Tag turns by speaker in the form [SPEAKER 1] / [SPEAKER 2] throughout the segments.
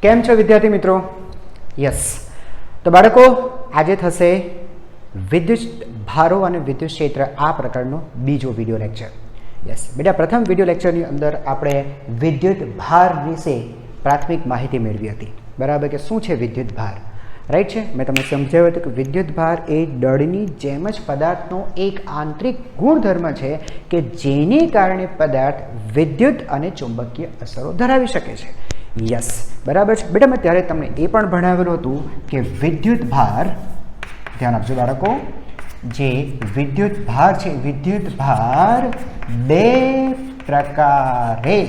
[SPEAKER 1] કેમ છો વિદ્યાર્થી મિત્રો? યસ, તો બાળકો આજે થશે વિદ્યુત ભારો અને વિદ્યુત ક્ષેત્ર આ પ્રકારનો બીજો વિડિયો લેક્ચર. યસ બેટા, પ્રથમ વિડિયો લેક્ચરની અંદર આપણે વિદ્યુત ભાર વિશે પ્રાથમિક માહિતી મેળવી હતી. બરાબર, કે શું છે વિદ્યુત ભાર, રાઈટ છે. મેં તમને સમજાવ્યું હતું કે વિદ્યુત ભાર એ દળની જેમ જ પદાર્થનો એક આંતરિક ગુણધર્મ છે કે જેને કારણે પદાર્થ વિદ્યુત અને ચુંબકીય અસરો ધરાવી શકે છે. યસ, બરાબર છે બેટા. મેં ત્યારે તમને એ પણ ભણાવેલું હતું કે વિદ્યુત ભાર, ધ્યાન આપજો બાળકો, જે વિદ્યુત ભાર છે, વિદ્યુત ભાર બે પ્રકારે,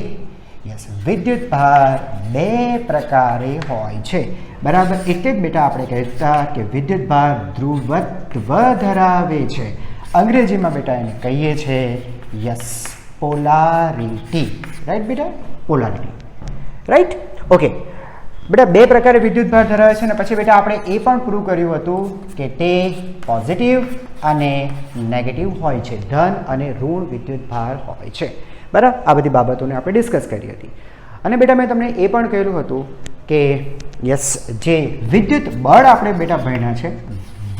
[SPEAKER 1] યસ, વિદ્યુત ભાર બે પ્રકારે હોય છે. બરાબર, એટલે જ બેટા આપણે કહેતા કે વિદ્યુત ભાર ધ્રુવત્વ ધરાવે છે. અંગ્રેજીમાં બેટા એને કહીએ છે યસ, પોલારિટી. રાઈટ બેટા, પોલારિટી. રાઈટ, ઓકે બેટા. બે પ્રકારે વિદ્યુત ભાર ધરાવે છે અને પછી બેટા આપણે એ પણ પ્રૂવ કર્યું હતું કે તે પોઝિટિવ અને નેગેટિવ હોય છે, ધન અને ઋણ વિદ્યુત ભાર હોય છે. બરાબર, આ બધી બાબતોને આપણે ડિસ્કસ કરી હતી. અને બેટા મેં તમને એ પણ કહ્યું હતું કે યસ, જે વિદ્યુત બળ આપણે બેટા ભણ્યા છે,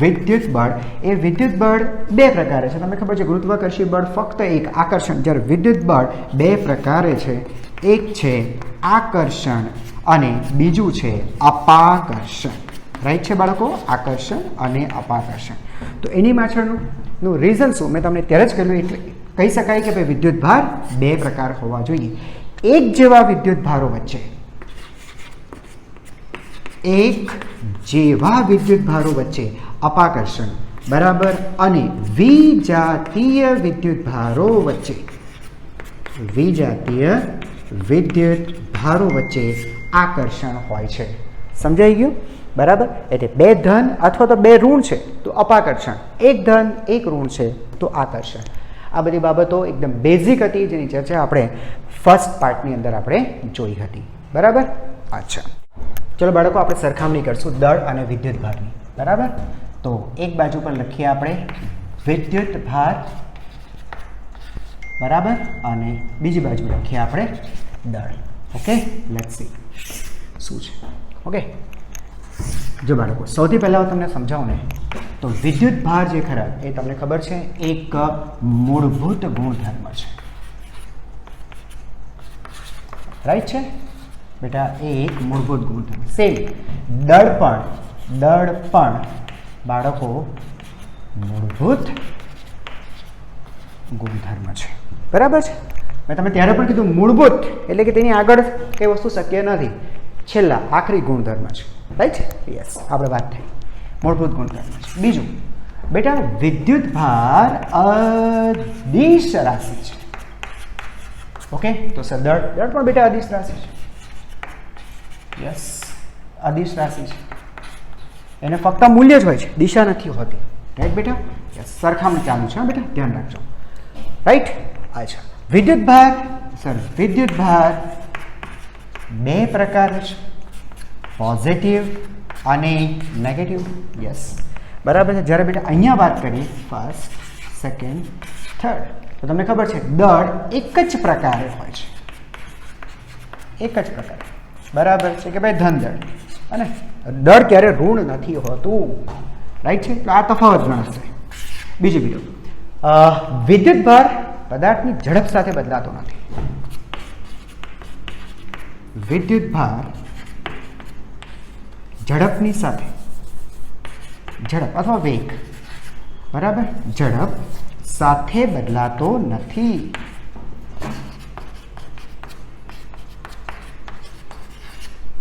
[SPEAKER 1] વિદ્યુત બળ, એ વિદ્યુત બળ બે પ્રકારે છે. તમને ખબર છે ગુરુત્વાકર્ષી બળ ફક્ત એક, આકર્ષણ. જ્યારે વિદ્યુત બળ બે પ્રકારે છે, એક છે આકર્ષણ અને બીજું છે અપાકર્ષણ. રાઈટ છે બાળકો, આકર્ષણ અને અપાકર્ષણ. તો એની પાછળનું રીઝન શું મેં તમને ત્યારે જ કહ્યું. એટલે કહી શકાય કે ભાઈ વિદ્યુત ભાર બે પ્રકાર હોવા જોઈએ. એક જેવા વિદ્યુત ભારો વચ્ચે, એક જેવા વિદ્યુત ભારો વચ્ચે અપાકર્ષણ, બરાબર, અને વિજાતીય વિદ્યુત ભારો વચ્ચે, વિજાતીય વિદ્યુત ભારો વચ્ચે આકર્ષણ હોય છે. સમજાઈ ગયું? બરાબર. એટલે બે ધન અથવા તો બે ઋણ છે તો અપાકર્ષણ, એક ધન એક ઋણ છે તો આકર્ષણ. આ બધી બાબતો એકદમ બેઝિક હતી, જેની ચર્ચા આપણે ફર્સ્ટ પાર્ટની અંદર આપણે જોઈ હતી. બરાબર. અચ્છા, ચલો બાળકો, આપણે સરખામણી કરશું દળ અને વિદ્યુત ભારની. બરાબર, તો એક બાજુ પર લખીએ આપણે વિદ્યુત ભાર, બરાબર, અને બીજી બાજુ લખીએ આપણે દળ. ઓકે, લેટ્સ સી શું છે. ઓકે, જો બાળકો સૌથી પહેલાં તમને સમજાવું ને, તો વિદ્યુત ભાર જે ખરા એ તમને ખબર છે એક મૂળભૂત ગુણધર્મ છે. રાઈટ છે બેટા, એ એક મૂળભૂત ગુણધર્મ. સેમ દળ પણ બાળકો મૂળભૂત ગુણધર્મ છે. બરાબર છે. મેં તમે ત્યારે પણ કીધું મૂળભૂત એટલે કે તેની આગળ કઈ વસ્તુ શક્ય નથી, છેલ્લા આખરી ગુણધર્મ છે. રાઈટ છે. યસ, આપણે વાત થઈ મૂળભૂત ગુણધર્મ છે. બીજું બેટા, વિદ્યુત ભાર અદિશ રાશિ છે. ઓકે, તો સર દળ પણ બેટા અદિશ રાશિ છે. યસ, અદિશ રાશિ છે. એને ફક્ત મૂલ્ય જ હોય છે, દિશા નથી હોતી. રાઈટ બેટા? યસ, સરખામણી ચાલુ છે બેટા, ધ્યાન રાખજો. રાઈટ. અચ્છા, વિદ્યુત ભાર, સર વિદ્યુત ભાર બે પ્રકાર છે, પોઝિટિવ અને નેગેટિવ. યસ, બરાબર છે. જ્યારે બેટા અહીંયા વાત કરીએ ફર્સ્ટ, સેકન્ડ, થર્ડ, તો તમને ખબર છે દળ એક જ પ્રકારે હોય છે, એક જ પ્રકારે. બરાબર છે કે ભાઈ ધન દળ, અને દળ ક્યારે ઋણ નથી હોતું. રાઈટ છે. તો આ તફાવત ગણશે. બીજું વિદ્યુત ભાર પદાર્થની ઝડપ સાથે બદલાતો નથી. વિદ્યુત ભાર ઝડપની સાથે, ઝડપ અથવા વેગ, બરાબર, ઝડપ સાથે બદલાતો નથી.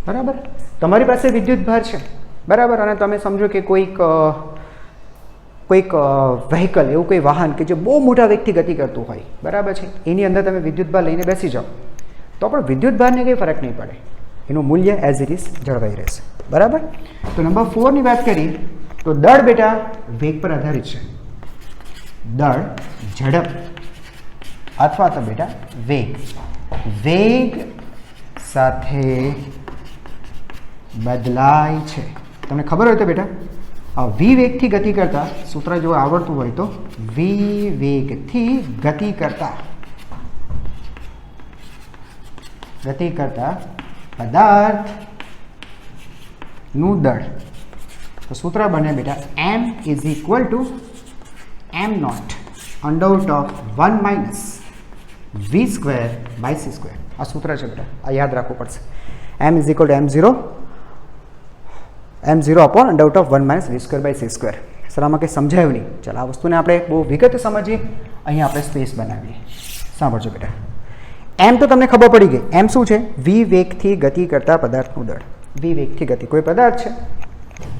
[SPEAKER 1] બરાબર. તમારી પાસે વિદ્યુત ભાર છે, બરાબર, અને તમે સમજો કે કોઈક વ્હીકલ, એવું કોઈ વાહન કે જે બહુ મોટા વેગથી ગતિ કરતું હોય, બરાબર છે, એની અંદર તમે વિદ્યુત ભાર લઈને બેસી જાઓ તો પણ વિદ્યુત ભારને કંઈ ફરક નહીં પડે, એનું મૂલ્ય એઝ ઇટ ઇઝ જળવાઈ રહેશે. બરાબર. તો નંબર 4 ની વાત કરી તો દળ બેટા વેગ પર આધારિત છે. દળ, ઝડપ અથવા તો બેટા વેગ સાથે બદલાય છે. તમને ખબર હોય તો બેટા વી વેગથી ગતિ કરતા, સૂત્ર જો આવડતું હોય તો, વી વેગથી ગતિ કરતા પદાર્થ નું દળ. તો સૂત્ર બને બેટા m is equal to m not under root of 1 minus v square by c square. આ સૂત્ર છે બેટા, આ યાદ રાખવું પડશે. m is equal to m0 upon under root of 1 minus v square by c square. Sir આમાં કંઈ સમજાયું નહીં. ચાલો આ વસ્તુને આપણે બહુ વિગત સમજીએ. અહીં આપણે સ્પેસ બનાવીએ. સાંભળજો બેટા, એમ તો તમને ખબર પડી ગઈ. એમ શું છે? v વેગથી ગતિ કરતા પદાર્થનું દળ. v વેગથી ગતિ, કોઈ પદાર્થ છે,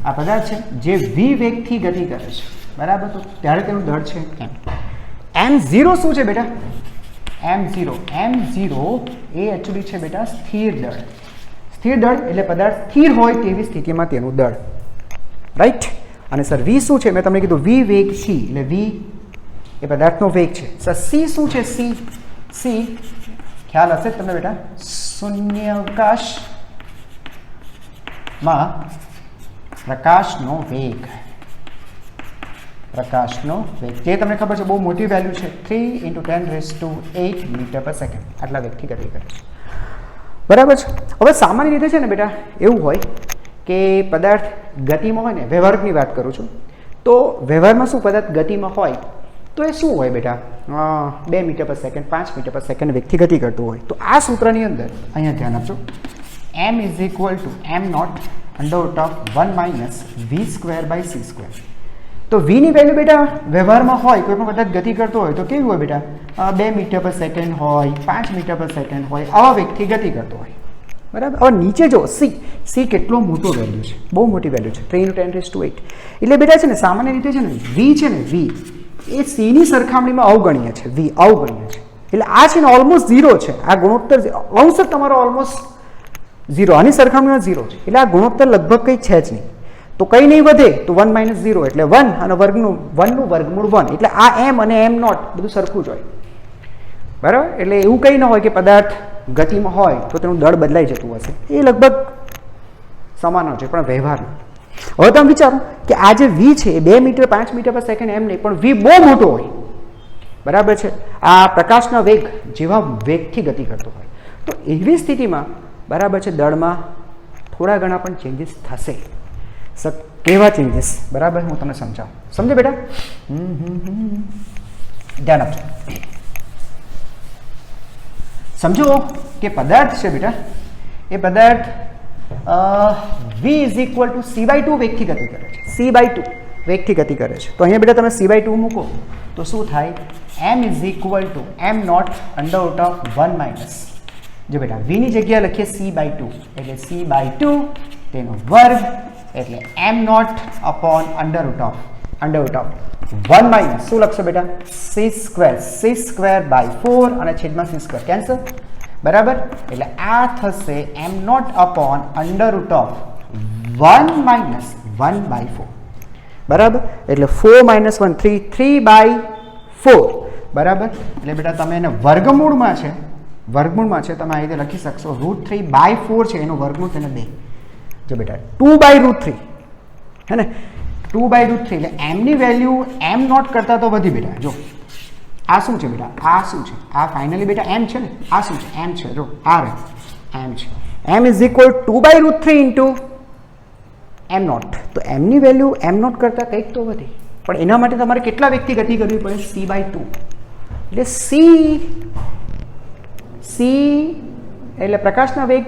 [SPEAKER 1] આ પદાર્થ છે જે v વેગથી ગતિ કરે છે, બરાબર, તો ત્યારે તેનું દળ છે m. m0 શું છે બેટા? m0 એ એકચ્યુઅલી છે બેટા સ્થિર દળ. સ્થિર દળ એટલે પદાર્થ સ્થિર હોય તેવી સ્થિતિમાં તેનું દળ, રાઈટ. અને સર v શું છે? મેં તમને કીધું v વેગથી, એટલે v એ પદાર્થનો વેગ છે. સર c શું છે? c ખ્યાલ હશે તમને બેટા, શૂન્યાવકાશમાં પ્રકાશનો વેગ. પ્રકાશનો વેગ જે તમને ખબર છે બહુ મોટી વેલ્યુ છે, 3 × 10⁸ મીટર પર સેકન્ડ. આટલા વેગથી ગતિ કરે છે, બરાબર છે. હવે સામાન્ય રીતે છે ને બેટા એવું હોય કે પદાર્થ ગતિમાં હોય ને, વ્યવહારિકની વાત કરું છું, તો વ્યવહારમાં શું પદાર્થ ગતિમાં હોય તો એ શું હોય બેટા? 2 મીટર પર સેકન્ડ, 5 મીટર પર સેકન્ડ વેગથી ગતિ કરતું હોય. તો આ સૂત્રની અંદર અહીંયા ધ્યાન આપજો, m is equal to m not under root of 1 minus v square by c square. તો v ની વેલ્યુ બેટા વ્યવહારમાં હોય, કોઈ પણ પદાર્થ ગતિ કરતો હોય તો કેવી હોય બેટા? 2 મીટર પર સેકન્ડ હોય, 5 મીટર પર સેકન્ડ હોય, આવા વેગથી ગતિ કરતો હોય, બરાબર. હવે નીચે જો c કેટલો મોટો વેલ્યુ છે, બહુ મોટી વેલ્યુ છે, 3 × 10⁸. એટલે બેટા છે ને સામાન્ય રીતે છે ને v છે ને, v એ c ની સરખામણીમાં અવગણ્ય છે. v અવગણ્ય છે એટલે આ છે ને ઓલમોસ્ટ 0 છે. આ ગુણોત્તર અંશ તમારો ઓલમોસ્ટ 0, આની સરખામણીમાં 0 છે. એટલે આ ગુણોત્તર લગભગ કંઈ છે જ નહીં. તો કંઈ નહીં વધે તો 1 - 0 એટલે 1 અને 1 નું વર્ગમૂળ 1. એટલે આ m અને m નોટ બધું સરખું જ હોય, બરાબર. એટલે એવું કંઈ ન હોય કે પદાર્થ ગતિમાં હોય તો તેનું દળ બદલાઈ જતું હશે. એ લગભગ સમાન છે પણ વ્યવહારમાં. હવે તમે વિચારો કે આ જે v છે એ 2 મીટર 5 મીટર પર સેકન્ડ એમ નહીં, પણ v બહુ મોટો હોય, બરાબર છે. આ પ્રકાશના વેગ જેવા વેગથી ગતિ કરતો હોય તો એવી સ્થિતિમાં બરાબર છે દળમાં થોડા ઘણા પણ ચેન્જીસ થશે. કેવા ચેન્જીસ? બરાબર, હું તમને સમજાવું. સમજે બેટા? ધ્યાન આપજો. સમજો કે પદાર્થ છે બેટા, એ પદાર્થ v is equal two c/2 વેગથી ગતિ કરે છે. c/2 વેગથી ગતિ કરે છે. તો અહીંયા બેટા તમે c/2 મૂકો તો શું થાય? m is equal to m not under root of 1 minus, જો બેટા v ની જગ્યાએ લખીએ c/2 એટલે c/2 તેનો વર્ગ એટલે m not upon under root of 1 minus શું લખશો બેટા? c સ્ક્વેર બાય 4 અને છેદમાં c સ્ક્વેર કેન્સલ, બરાબર. એટલે આ થશે m not upon under root of 1 minus 1/4, બરાબર. એટલે 4 - 1 3/4, બરાબર. એટલે બેટા તમે એને વર્ગમૂળમાં છે તમે આ રીતે લખી શકશો. √3/4 છે એનું વર્ગમૂળ તેને 2. જો બેટા 2/√3 હે ને, 2/√3 એટલે m ની વેલ્યુ m નોટ કરતા તો વધી બેટા. જો આ શું છે બેટા? આ શું છે? આ ફાઇનલી બેટા m છે ને, આ શું છે? m છે. જો આ રહે m છે. m is equal 2/√3 into m not. તો m ની વેલ્યુ m નોટ કરતા કંઈક તો વધી, પણ એના માટે તમારે કેટલા વેગથી ગતિ કરવી પડે? c/2. એટલે c એટલે પ્રકાશના વેગ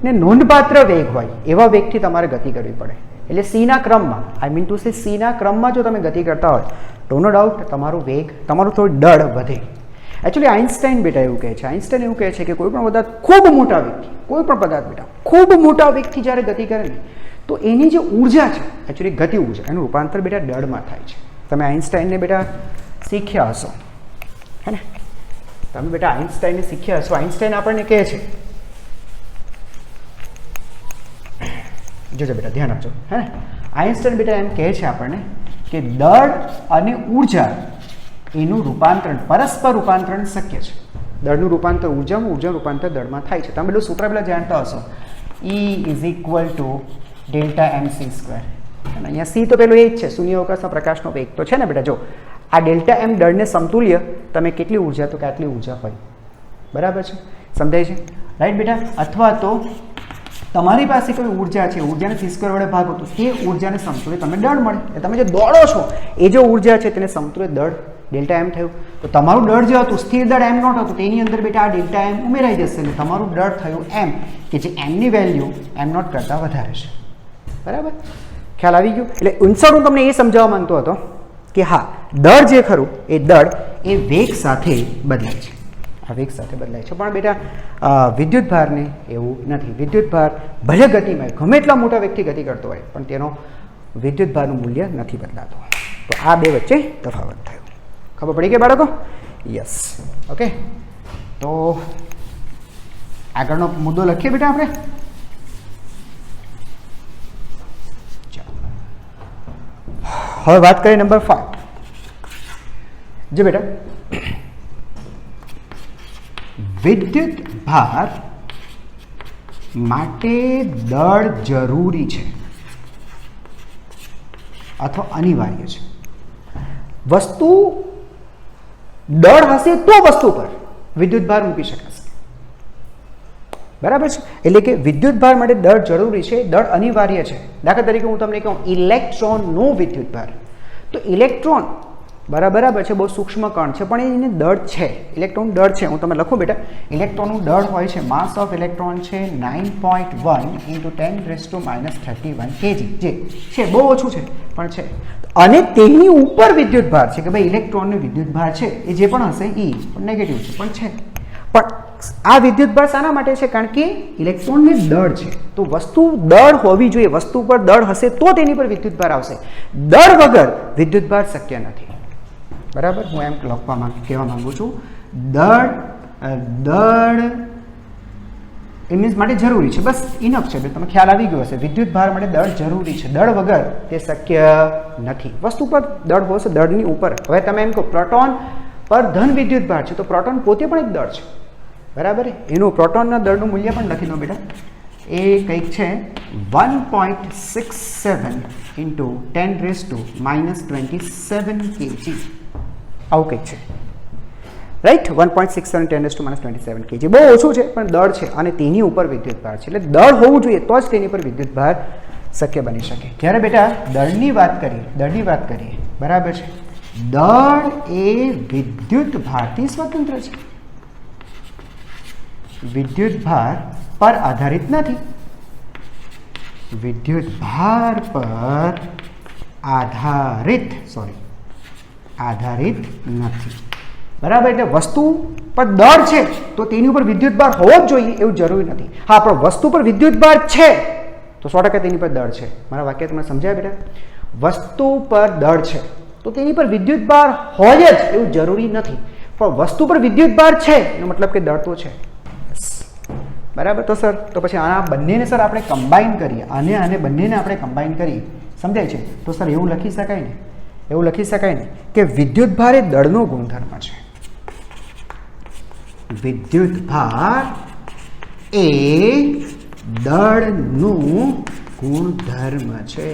[SPEAKER 1] ને નોંધપાત્ર વેગ હોય એવા વેગથી તમારે ગતિ કરવી પડે. એટલે c ના ક્રમમાં, આઈ મીન ટુ સે c ના ક્રમમાં જો તમે ગતિ કરતા હોય તો નો ડાઉટ તમારું થોડું દળ વધે. એકચ્યુઅલી આઇન્સ્ટાઈન બેટા એવું કહે છે, આઇન્સ્ટાઈન એવું કહે છે કે કોઈ પણ પદાર્થ ખૂબ મોટા વેગથી, કોઈ પણ પદાર્થ બેટા ખૂબ મોટા વેગથી જ્યારે ગતિ કરે ને તો એની જે ઉર્જા છે, એકચ્યુઅલી ગતિ ઉર્જા, એનું રૂપાંતર બેટા દળમાં થાય છે. તમે આઇન્સ્ટાઈનને બેટા શીખ્યા હશો, હે ને? તમે બેટા આઇન્સ્ટાઈને શીખ્યા હશો. આઇન્સ્ટાઈન આપણને કહે છે, જોજો બેટા ધ્યાન આપજો, હે ને? આઇન્સ્ટાઈન બેટા એમ કહે છે આપણને કે દળ અને ઉર્જા એનું રૂપાંતરણ, પરસ્પર રૂપાંતરણ શક્ય છે. દળનું રૂપાંતર ઉર્જામાં, ઉર્જાનું રૂપાંતર દળમાં થાય છે. તમે પેલું સૂત્ર પેલા જાણતા હશો, E is equal two Δmc². અને અહીંયા c તો પેલું એ જ છે, શૂન્યાવકાશમાં પ્રકાશનો વેગ તો છે ને બેટા. જો આ Δm દળને સમતુલ્ય તમે કેટલી ઉર્જા તો કે આટલી ઉર્જા હોય, બરાબર છે? સમજાય છે? રાઈટ બેટા? અથવા તો તમારી પાસે કોઈ ઉર્જા છે, ઉર્જાને c² વડે ભાગો તો તે ઉર્જાને સમતુલ્ય તમને દળ મળે. એટલે તમે જે દોડો છો એ જે ઉર્જા છે તેને સમતુલ્ય દળ ડેલ્ટા એમ થયું. તો તમારું દળ જે હતું સ્થિર દળ m નોટ હતું તેની અંદર બેટા આ ડેલ્ટા એમ ઉમેરાઈ જશે એટલે તમારું દળ થયું m, કે જે m ની વેલ્યુ m નોટ કરતાં વધારે છે. બરાબર, ખ્યાલ આવી ગયો. એટલે ઇન્સર્ટ હું તમને એ સમજાવવા માંગતો હતો કે હા, દળ જે ખરું એ દળ એ વેગ સાથે બદલાય છે, આ વેગ સાથે બદલાય છે. પણ બેટા વિદ્યુત ભારને એવું નથી. વિદ્યુત ભાર ભલે ગતિમાં ગમે એટલા મોટા વેગથી ગતિ કરતો હોય પણ તેનો વિદ્યુત ભારનું મૂલ્ય નથી બદલાતું. તો આ બે વચ્ચે તફાવત થયો. ખબર પડી કે બાળકો? યસ. ઓકે, તો આગળનો મુદ્દો લખીએ બેટા આપણે. હવે વાત કરીએ નંબર 5. જે બેટા વિદ્યુત ભાર માટે દળ જરૂરી છે અથવા અનિવાર્ય છે. વસ્તુ દળ હશે તો વસ્તુ પર વિદ્યુત ભાર મૂકી શકાશે. બરાબર છે? એટલે કે વિદ્યુત ભાર માટે દળ જરૂરી છે, દળ અનિવાર્ય છે. દાખલા તરીકે હું તમને કહું ઇલેક્ટ્રોનનો વિદ્યુત ભાર, તો ઇલેક્ટ્રોન બરાબર છે, બહુ સૂક્ષ્મ કણ છે પણ એને દળ છે, ઇલેક્ટ્રોન દળ છે. હું તમે લખું બેટા, ઇલેક્ટ્રોનનું દળ હોય છે, માસ ઓફ ઇલેક્ટ્રોન છે 9.1 × 10⁻31 kg, જે છે બહુ ઓછું છે પણ છે. અને તેની ઉપર વિદ્યુત ભાર છે કે ભાઈ ઇલેક્ટ્રોનનો વિદ્યુત ભાર છે એ જે પણ હશે એ પણ નેગેટિવ છે પણ છે. પણ આ વિદ્યુત ભાર શાના માટે છે? કારણ કે ઇલેક્ટ્રોનને દળ છે. તો વસ્તુ દળ હોવી જોઈએ, વસ્તુ પર દળ હશે તો તેની પર વિદ્યુત ભાર આવશે. દળ વગર વિદ્યુત ભાર શક્ય નથી. બરાબર, હું એમ કહેવા માંગુ છું, દળ એ મીન્સ માટે જરૂરી છે, બસ ઇનફ છે. તમે ખ્યાલ આવી ગયો હશે, વિદ્યુત ભાર માટે દળ જરૂરી છે, દળ વગર તે શક્ય નથી. વસ્તુ પર દળ હોશે, દળની ઉપર. હવે તમે એમ કહો પ્રોટોન પર ધન વિદ્યુત ભાર છે, તો પ્રોટોન પોતે પણ એક દળ છે. બરાબર, એનું પ્રોટોનના દળનું મૂલ્ય પણ લખી દો બેટા, એ કંઈક છે 1.67 × 10⁻27 kg, આવું કંઈક છે. રાઈટ, 1.67 × 10⁻27 kg, બહુ ઓછું છે પણ દળ છે અને તેની ઉપર વિદ્યુત ભાર છે. એટલે દળ હોવું જોઈએ તો જ તેની પર વિદ્યુત ભાર શક્ય બની શકે. જ્યારે બેટા દળની વાત કરીએ બરાબર છે, દળ એ વિદ્યુત ભારથી સ્વતંત્ર છે, વિદ્યુત ભાર પર આધારિત નથી. વિદ્યુત ભાર પર આધારિત નથી. બરાબર, એટલે વસ્તુ પર દળ છે તો તેની ઉપર વિદ્યુત ભાર હોવો જ જોઈએ એવું જરૂરી નથી. હા, પણ વસ્તુ પર વિદ્યુત ભાર છે તો 100% તેની પર દળ છે. મારા વાક્ય તમને સમજાય બેટા? વસ્તુ પર દળ છે તો તેની પર વિદ્યુત ભાર હોય જ એવું જરૂરી નથી, પણ વસ્તુ પર વિદ્યુત ભાર છે એનો મતલબ કે દળ તો છે. બરાબર, તો સર તો પછી આના બંનેને સર આપણે કમ્બાઈન કરીએ, આને બંનેને આપણે કમ્બાઈન કરીએ, સમજાય છે? તો સર એવું લખી શકાય ને કે વિદ્યુત ભાર એ દળનો ગુણધર્મ છે. વિદ્યુત ભાર એ દળનું ગુણધર્મ છે.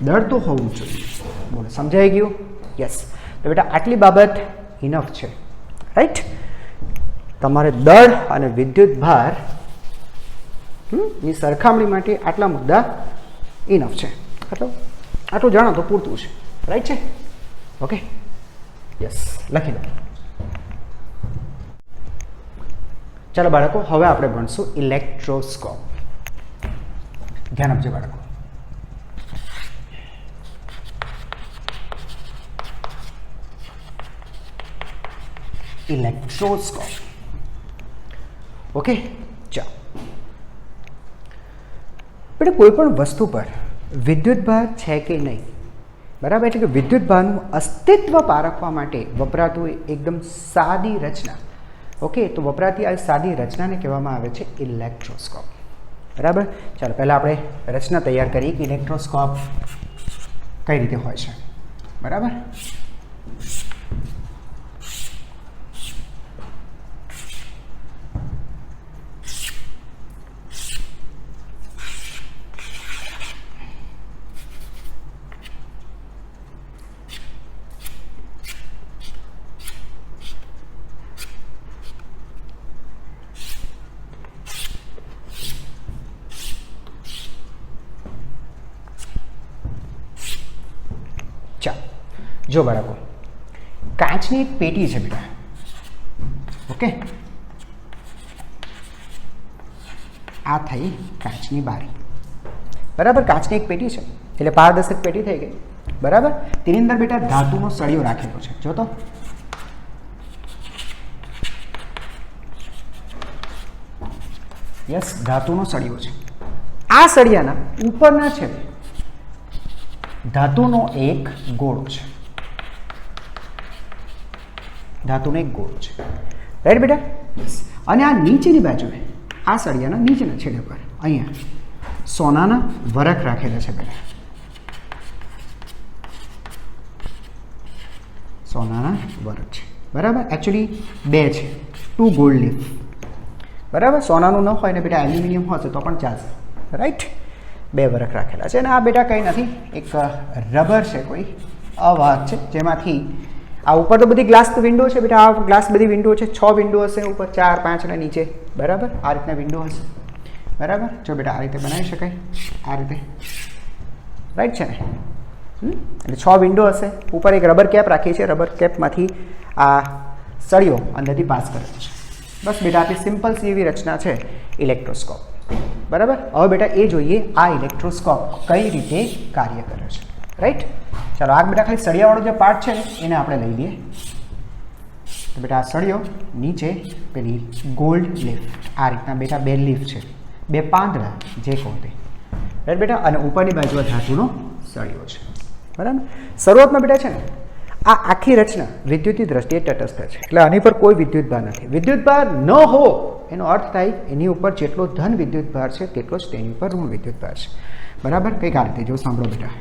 [SPEAKER 1] દળ તો હોવું જોઈએ. બોલો, સમજાઈ ગયું? યસ. તો બેટા આટલી બાબત ઇનફ છે. રાઈટ, તમારે દળ અને વિદ્યુત ભાર ની સરખામણી માટે આટલા મુદ્દા ઇનફ છે. આટલું જાણો તો પૂરતું છે. રાઈટ છે? ઓકે, યસ, લખી લો. ચાલો બાળકો, હવે આપણે ભણશું ઇલેક્ટ્રોસ્કોપ. ધ્યાન આપજો બાળકો. ઇલેક્ટ્રોસ્કોપ. ઓકે, ચાલો બેટા, કોઈ પણ વસ્તુ પર વિદ્યુત ભાર છે કે નહીં, બરાબર, એટલે કે વિદ્યુત ભારનું અસ્તિત્વ પારખવા માટે વપરાતું એકદમ સાદી રચના. ઓકે, તો વપરાતી આ સાદી રચનાને કહેવામાં આવે છે ઇલેક્ટ્રોસ્કોપ. બરાબર, ચાલો પહેલાં આપણે રચના તૈયાર કરીએ કે ઇલેક્ટ્રોસ્કોપ કઈ રીતે હોય છે. બરાબર, ચાલો જો બાળકો, કાચની એક પેટી છે બેટા, ઓકે, આ થઈ કાચની બારી, બરાબર. કાચની એક પેટી છે એટલે પારદર્શક પેટી થઈ ગઈ, બરાબર. તેની અંદર બેટા ધાતુનો સળિયો રાખેલો છે, જો તો યસ, ધાતુનો સળિયો છે. આ સળિયાના ઉપરના છે ધાતુનો એક ગોળો છે, ધાતુનો એક ગોળો છે, રાઈટ બેટા. અને આ નીચેની બાજુએ, આ સળિયાના નીચેના છેડે પર અહીંયા સોનાના વરખ રાખેલા છે બેટા, સોનાના વરખ છે, બરાબર. એકચ્યુઅલી બે છે, 2 ગોલ્ડ લીફ, બરાબર. સોનાનું ન હોય ને બેટા એલ્યુમિનિયમ હશે તો પણ ચાલશે, રાઈટ. 2 વરખ રાખેલા છે. અને આ બેટા કંઈ નથી, એક રબર છે, કોઈ અવાહક છે, જેમાંથી આ ઉપર તો બધી ગ્લાસ વિન્ડો છે બેટા, આ ગ્લાસ બધી વિન્ડો છે, 6 વિન્ડો હશે ઉપર, 4 5 અને નીચે, બરાબર. આ રીતના વિન્ડો હશે, બરાબર. જો બેટા આ રીતે બનાવી શકાય, આ રીતે, રાઈટ છે ને. એટલે 6 વિન્ડો હશે, ઉપર એક રબર કેપ રાખી છે, રબર કેપમાંથી આ સળિયો અંદરથી પાસ કરે છે. બસ બેટા આટલી સિમ્પલ સી એવી રચના છે ઇલેક્ટ્રોસ્કોપ, બરાબર. હવે બેટા એ જોઈએ આ ઇલેક્ટ્રોસ્કોપ કઈ રીતે કાર્ય કરે છે, રાઈટ. ચાલો આ બેટા ખાલી સળિયાવાળો જે પાર્ટ છે ને એને આપણે લઈ લઈએ. તો બેટા આ સળિયો નીચે પેલી ગોલ્ડ લીફ, આ રીતના બેટા 2 લીફ છે, 2 પાંદડા જે કહો તે, રાઈટ બેટા. અને ઉપરની બાજુ ધાતુનો સળિયો છે, બરાબર. શરૂઆતમાં બેટા છે ને આ આખી રચના વિદ્યુતની દ્રષ્ટિએ તટસ્થ છે, એટલે આની પર કોઈ વિદ્યુતભાર નથી. વિદ્યુતભાર ન હોવો એનો અર્થ થાય એની ઉપર જેટલો ધન વિદ્યુતભાર છે તેટલો જ તેની ઉપર ઋણ વિદ્યુતભાર છે, બરાબર. કંઈક આ રીતે જો સાંભળો બેટા,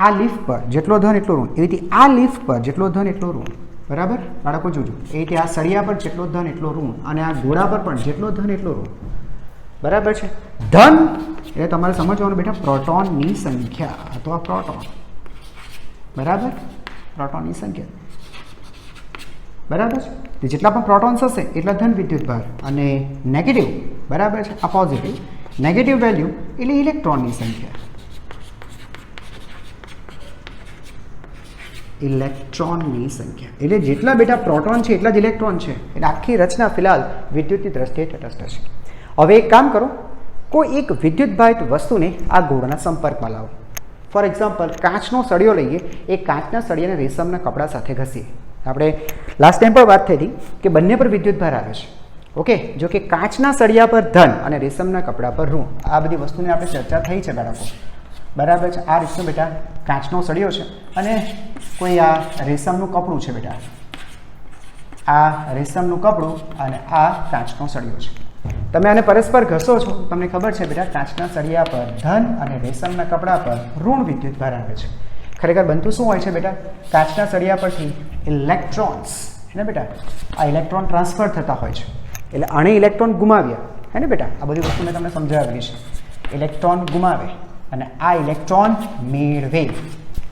[SPEAKER 1] આ લીફ પર જેટલો ધન એટલો ઋણ, એવી રીતે આ લીફ પર જેટલો ધન એટલો ઋણ, બરાબર. બાળકો જોજો, એ રીતે આ સળિયા પર જેટલો ધન એટલો ઋણ, અને આ ગોળા પર પણ જેટલો ધન એટલો ઋણ, બરાબર છે. ધન એટલે તમારે સમજવાનું બેટા પ્રોટોનની સંખ્યા અથવા પ્રોટોન, બરાબર. પ્રોટોનની સંખ્યા, બરાબર છે. જેટલા પણ પ્રોટોન્સ હશે એટલા ધન વિદ્યુતભાર, અને નેગેટિવ, બરાબર છે, આ પોઝિટિવ, નેગેટિવ વેલ્યુ એટલે ઇલેક્ટ્રોનની સંખ્યા, ઇલેક્ટ્રોનની સંખ્યા. એટલે જેટલા બેટા પ્રોટોન છે એટલા જ ઇલેક્ટ્રોન છે, એટલે આખી રચના ફિલહાલ વિદ્યુતની દ્રષ્ટિએ તટસ્થ છે. હવે એક કામ કરો, કોઈ એક વિદ્યુતભારિત વસ્તુને આ ગોળાના સંપર્કમાં લાવો. ફોર એક્ઝામ્પલ કાચનો સળિયો લઈએ, એ કાચના સળિયાને રેશમના કપડા સાથે ઘસીએ. આપણે લાસ્ટ ટાઈમ પણ વાત થઈ હતી કે બંને પર વિદ્યુતભાર આવે છે, ઓકે. જો કે કાચના સળિયા પર ધન અને રેશમના કપડા પર ઋણ, આ બધી વસ્તુની આપણે ચર્ચા થઈ છે બાળકો, બરાબર છે. આ રીતનો બેટા કાચનો સળિયો છે અને કોઈ આ રેશમનું કપડું છે બેટા, આ રેશમનું કપડું અને આ કાચનો સળિયો છે. તમે આને પરસ્પર ઘસો છો, તમને ખબર છે બેટા કાચના સળિયા પર ધન અને રેશમના કપડા પર ઋણ વિદ્યુતભાર આવે છે. ખરેખર બનતું શું હોય છે બેટા, કાચના સળિયા પરથી ઇલેક્ટ્રોન્સ, હે ને બેટા, આ ઇલેક્ટ્રોન ટ્રાન્સફર થતા હોય છે. એટલે આણે ઇલેક્ટ્રોન ગુમાવ્યા, હે ને બેટા, આ બધી વસ્તુ મેં તમને સમજાવેલી છે. ઇલેક્ટ્રોન ગુમાવે અને આ ઇલેક્ટ્રોન મેળવે.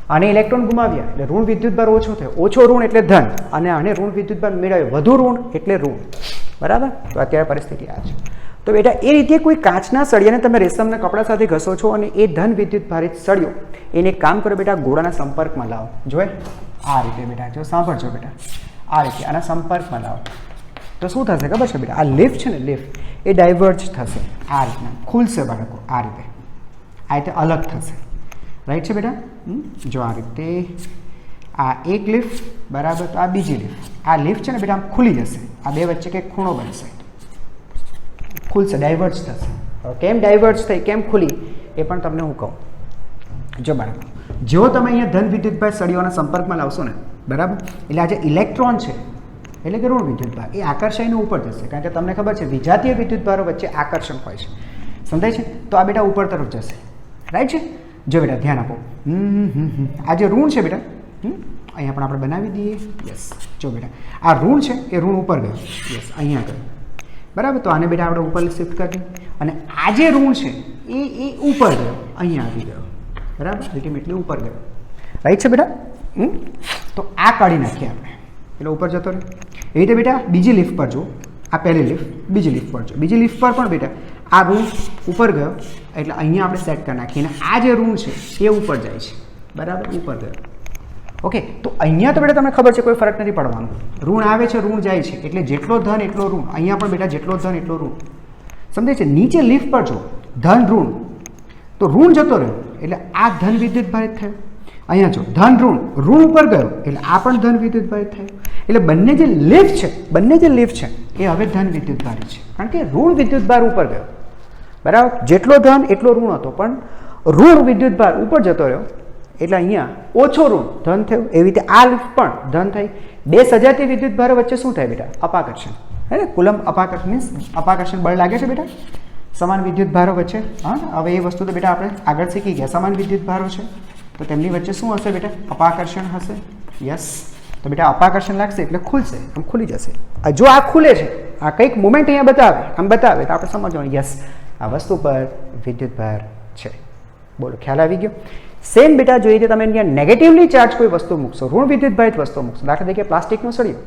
[SPEAKER 1] આને ઇલેક્ટ્રોન ગુમાવ્યા એટલે ઋણ વિદ્યુતભાર ઓછો થયો, ઓછો ઋણ એટલે ધન, અને આને ઋણ વિદ્યુતભાર મેળવે વધુ ઋણ એટલે ઋણ, બરાબર. તો અત્યારે પરિસ્થિતિ આ છે. તો બેટા એ રીતે કોઈ કાચના સળિયાને તમે રેશમના કપડા સાથે ઘસો છો અને એ ધન વિદ્યુતભારિત સળિયો એને કામ કરો બેટા ગોળાના સંપર્કમાં લાવો. જોએ આ રીતે બેટા, જો સાંભળજો બેટા, આ રીતે આના સંપર્કમાં લાવો તો શું થશે ખબર છે બેટા, આ લીફ છે ને, લીફ એ ડાયવર્જ થશે, આ રીતના ખુલશે બાળકો, આ રીતે અલગ થશે, રાઈટ છે બેટા. જો આ રીતે આ એક લીફ, બરાબર, તો આ બીજી લીફ, આ લીફ છે ને બેટા આમ ખુલી જશે, આ બે વચ્ચે કંઈક ખૂણો બનશે, ખુલશે, ડાયવર્જ થશે. કેમ ડાયવર્જ થઈ, કેમ ખુલી, એ પણ તમને હું કહું. જો બાળકો, જો તમે અહીંયા ધન વિદ્યુતભાર સળિયોના સંપર્કમાં લાવશો ને, બરાબર, એટલે આ જે ઇલેક્ટ્રોન છે એટલે કે ઋણ વિદ્યુતભાર એ આકર્ષાઈને ઉપર જશે, કારણ કે તમને ખબર છે વિજાતીય વિદ્યુતભારો વચ્ચે આકર્ષણ હોય છે, સમજાય છે. તો આ બેટા ઉપર તરફ જશે, રાઈટ છે. જો બેટા ધ્યાન આપો, આ જે ઋણ છે બેટા, અહીંયા પણ આપણે બનાવી દઈએ, યસ. જો બેટા આ ઋણ છે એ ઋણ ઉપર ગયો, યસ, અહીંયા ગયો, બરાબર. તો આને બેટા આપણે ઉપર શિફ્ટ કરી, અને આ જે ઋણ છે એ ઉપર ગયો, અહીંયા આવી ગયો, બરાબર, અલ્ટિમેટલી ઉપર ગયો, રાઈટ છે બેટા. તો આ કાઢી નાખીએ આપણે, એટલે ઉપર જતો રહે. એવી રીતે બેટા બીજી લીફ પર જુઓ, આ પહેલી લીફ, બીજી લીફ પર જુઓ, બીજી લીફ પર પણ બેટા આ ઋણ ઉપર ગયો એટલે અહીંયા આપણે સેટ કરી નાખીએ, અને આ જે ઋણ છે એ ઉપર જાય છે, બરાબર, ઉપર ગયો. ઓકે, તો અહીંયા તો બેટા તમને ખબર છે કોઈ ફરક નથી પડવાનો. ઋણ આવે છે, ઋણ જાય છે, એટલે જેટલો ધન એટલો ઋણ. અહીંયા પણ બેટા જેટલો ધન એટલો ઋણ. સમજાય છે? નીચે લીફ પર જો ધન ઋણ, તો ઋણ જતો રહ્યો એટલે આ ધન વિદ્યુત ભારિત થયો. અહીંયા જો ધન ઋણ ઉપર ગયો એટલે આ પણ ધન વિદ્યુત ભારિત થયું. એટલે બંને જે લીફ છે એ હવે ધન વિદ્યુત ભારિત છે, કારણ કે ઋણ વિદ્યુત ભાર ઉપર ગયો. બરાબર, જેટલો ધન એટલો ઋણ હતો, પણ ઋણ વિદ્યુત ભાર ઉપર જતો રહ્યો એટલે અહીંયા ઓછો ઋણ ધન થયું. એવી રીતે આ લીફ પણ ધન થઈ. બે સજાતીય વિદ્યુત ભારો વચ્ચે શું થાય બેટા? અપાકર્ષણ. હે ને? કુલમ અપાકર્ષણ મીન્સ અપાકર્ષણ બળ લાગે છે બેટા સમાન વિદ્યુત ભારો વચ્ચે. હા, હવે એ વસ્તુ તો બેટા આપણે આગળ શીખી ગયા. સમાન વિદ્યુત ભારો છે તો તેમની વચ્ચે શું હશે બેટા? અપાકર્ષણ હશે. યસ, તો બેટા અપાકર્ષણ લાગશે એટલે ખુલશે, આમ ખુલી જશે. જો આ ખુલે છે, આ કંઈક મુમેન્ટ અહીંયા બતાવે, આમ બતાવે તો આપણે સમજવાનું યસ આ વસ્તુ પર વિદ્યુત ભાર છે. બોલો, ખ્યાલ આવી ગયો? સેમ બેટા જોઈએ તો તમે અહીંયા નેગેટિવલી ચાર્જ કોઈ વસ્તુ મૂકશો, ઋણ વિદ્યુત ભારિત વસ્તુ મૂકશો. દાખલા તરીકે પ્લાસ્ટિકનો સળિયો.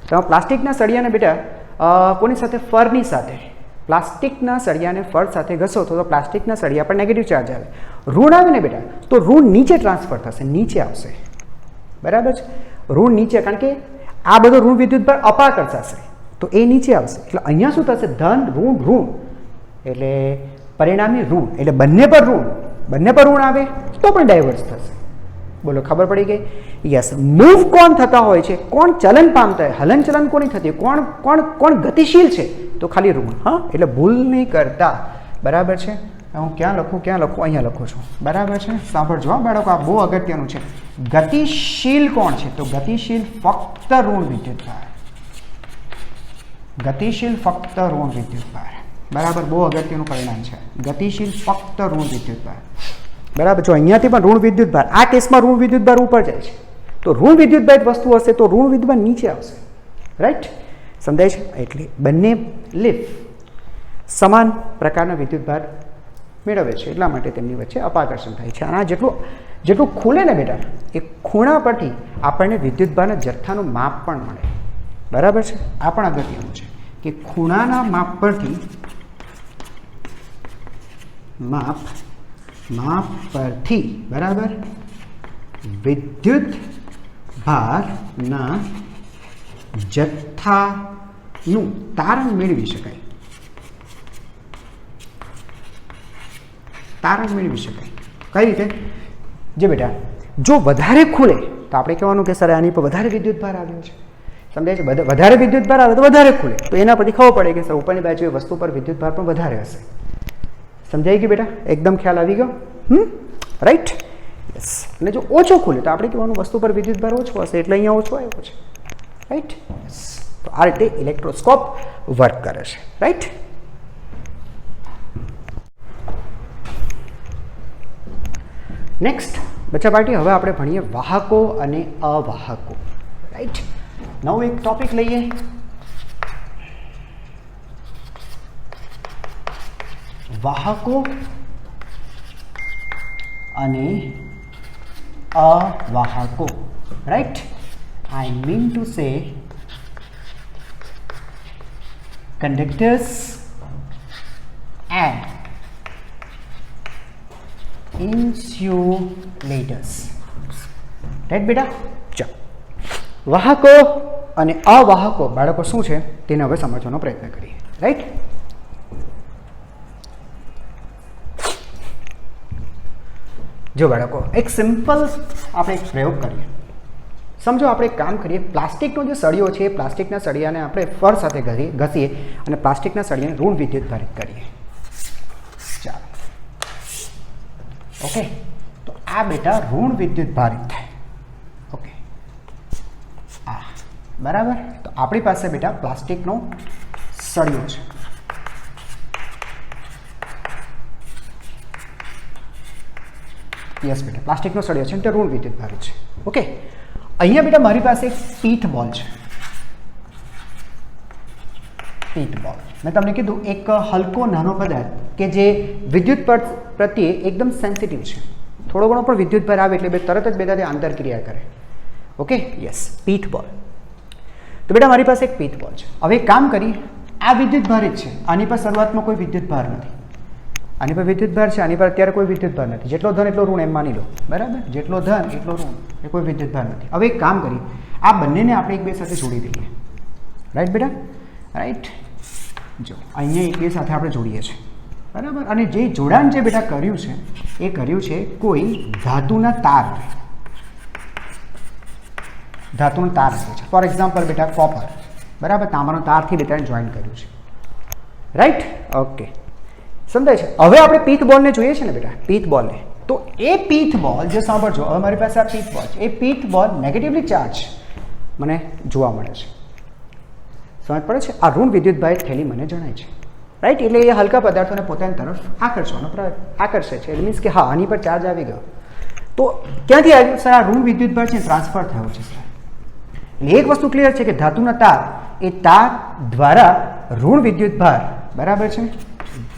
[SPEAKER 1] તમે પ્લાસ્ટિકના સળિયાને બેટા કોની સાથે? ફરની સાથે. પ્લાસ્ટિકના સળિયાને ફર સાથે ઘસો તો પ્લાસ્ટિકના સળિયા પર નેગેટિવ ચાર્જ આવે. ઋણ આવે ને બેટા તો ઋણ નીચે ટ્રાન્સફર થશે, નીચે આવશે. બરાબર છે? ઋણ નીચે, કારણ કે આ બધો ઋણ વિદ્યુત ભાર અપાકર્ષાશે તો એ નીચે આવશે. એટલે અહીંયા શું થશે? ધન ઋણ ઋણ એટલે પરિણામી ઋણ, એટલે બંને પર ઋણ આવે તો પણ ડાયવર્સ થશે. બોલો, ખબર પડી ગઈ? યસ. મૂવ કોણ થતા હોય છે? કોણ ચલન પામતા હોય? હલન ચલન કોની થતી? કોણ ગતિશીલ છે? તો ખાલી ઋણ. હા, એટલે ભૂલ નહીં કરતા. બરાબર છે? હું ક્યાં લખું? અહીંયા લખું છું. બરાબર છે? સાંભળજો બાળકો, આ બહુ અગત્યનું છે. ગતિશીલ કોણ છે? તો ગતિશીલ ફક્ત ઋણ વિદ્યુત ભાર. ગતિશીલ ફક્ત ઋણ વિદ્યુત ભાર. બરાબર, બહુ અગત્યનું પરિણામ છે. ગતિશીલ ફક્ત ઋણ વિદ્યુત ભાર. બરાબર, જો અહીંયાથી પણ ઋણ વિદ્યુત ભાર, આ કેસમાં ઋણ વિદ્યુત ભાર ઉપર જાય છે તો ઋણ વિદ્યુત ભારિત વસ્તુ હશે તો ઋણ વિદ્યુત ભાર નીચે આવશે. રાઈટ? સમજાય છે? એટલે બંને લીફ સમાન પ્રકારના વિદ્યુત ભાર મેળવે છે, એટલા માટે તેમની વચ્ચે અપાકર્ષણ થાય છે. અને આ જેટલું ખુલે ને બેટા એ ખૂણા પરથી આપણને વિદ્યુત ભારના જથ્થાનું માપ પણ મળે. બરાબર છે? આ પણ અગત્યનું છે કે ખૂણાના માપ પરથી બરાબર વિદ્યુત ભારના જથ્થાનું તારણ મેળવી શકાય. કઈ રીતે? જે બેટા જો વધારે ખુલે તો આપણે કહેવાનું કે સર આની પર વધારે વિદ્યુત ભાર આવ્યો છે. સમજાય છે? વધારે વિદ્યુત ભાર આવે તો વધારે ખુલે, તો એના પરથી ખબર પડે કે સર ઉપરની બાજુએ વસ્તુ પર વિદ્યુત ભાર પણ વધારે હશે. સમજાઈ ગયું બેટા? એકદમ ખ્યાલ આવી ગયો? રાઈટ? યસ. અને જો ઓછો ખુલે તો આપણે કહેવાનું વસ્તુ પર વિદ્યુત ભાર ઓછો હશે એટલે અહીંયા ઓછો આવ્યો છે. રાઈટ? યસ. તો આ રીતે ઇલેક્ટ્રોસ્કોપ વર્ક કરે છે. રાઈટ? નેક્સ્ટ બચ્ચા પાર્ટી, હવે આપણે ભણીએ વાહકો અને અવાહકો. રાઈટ? નવો એક ટોપિક લઈએ. વાહકો અને અવાહકો. Right? I mean to say conductors and insulators. Right બેટા? ચાલો, વાહકો અને અવાહકો બાળકો શું છે તેને હવે સમજવાનો પ્રયત્ન કરીએ. રાઈટ? જો બાળકો, એક સિમ્પલ આપણે એક પ્રયોગ કરીએ. સમજો આપણે એક કામ કરીએ, પ્લાસ્ટિકનો જે સળિયો છે એ પ્લાસ્ટિકના સળિયાને આપણે ફર સાથે ઘસીએ અને પ્લાસ્ટિકના સળિયાને ઋણ વિદ્યુત ભારિત કરીએ. ચાલો, ઓકે. તો આ બેટા ઋણ વિદ્યુત ભારિત થાય. ઓકે, આ બરાબર. તો આપણી પાસે બેટા પ્લાસ્ટિકનો સળિયો છે. યસ બેટા, પ્લાસ્ટિકનો સળિયો છે તે ઋણ વિદ્યુત ભારિત છે. ઓકે, અહીંયા બેટા મારી પાસે એક પીઠ બોલ છે. પીઠ બોલ મેં તમને કીધું એક હલકો નાનો પદાર્થ કે જે વિદ્યુત પ્રત્યે એકદમ સેન્સિટિવ છે. થોડો ઘણો પણ વિદ્યુત ભાર આવે એટલે તરત જ બેટા આંતરક્રિયા કરે. ઓકે, યસ, પીઠ બોલ. તો બેટા મારી પાસે એક પીઠ બોલ છે. હવે એક કામ કરીએ, આ વિદ્યુત ભારિત છે, આની પર શરૂઆતમાં કોઈ વિદ્યુત ભાર નથી. આની પર વિદ્યુતભાર છે, આની પર અત્યારે કોઈ વિદ્યુતભાર નથી. જેટલો ધન એટલો ઋણ એમ માની લો, બરાબર. જેટલો ધન એટલો ઋણ, એ કોઈ વિદ્યુતભાર નથી. હવે એક કામ કરીએ, આ બંનેને આપણે એકબીજા સાથે જોડી દઈએ. રાઈટ બેટા, રાઈટ. જો અહીંયા એકબીજા સાથે આપણે જોડીએ છીએ, બરાબર. અને જે જોડાણ જે બેટા કર્યું છે એ કર્યું છે કોઈ ધાતુના તાર, ધાતુનો તાર છે. ફોર એક્ઝામ્પલ બેટા કોપર, બરાબર. તાંબાનો તારથી બેટાને જોઈન કર્યું છે. રાઈટ, ઓકે, સમજાય છે. હવે આપણે પીથ બોલને જોઈએ છે ને બેટા, પીથ બોલને. તો એ પીથ બોલ જે સાંભળજો, હવે મારી પાસે આ પીથ બોલ છે. એ પીથ બોલ નેગેટિવલી ચાર્જ મને જોવા મળે છે. સમજ પડે છે? આ ઋણ વિદ્યુતભાર થેલી મને જણાય છે. રાઈટ, એટલે એ હલકા પદાર્થોને પોતાની તરફ આકર્ષે છે. એટલે મીન્સ કે હા, આની પર ચાર્જ આવી ગયો. તો ક્યાંથી આવ્યું સર? આ ઋણ વિદ્યુતભાર છે ટ્રાન્સફર થયો છે સર. એટલે એક વસ્તુ ક્લિયર છે કે ધાતુના તાર, એ તાર દ્વારા ઋણ વિદ્યુતભાર, બરાબર છે,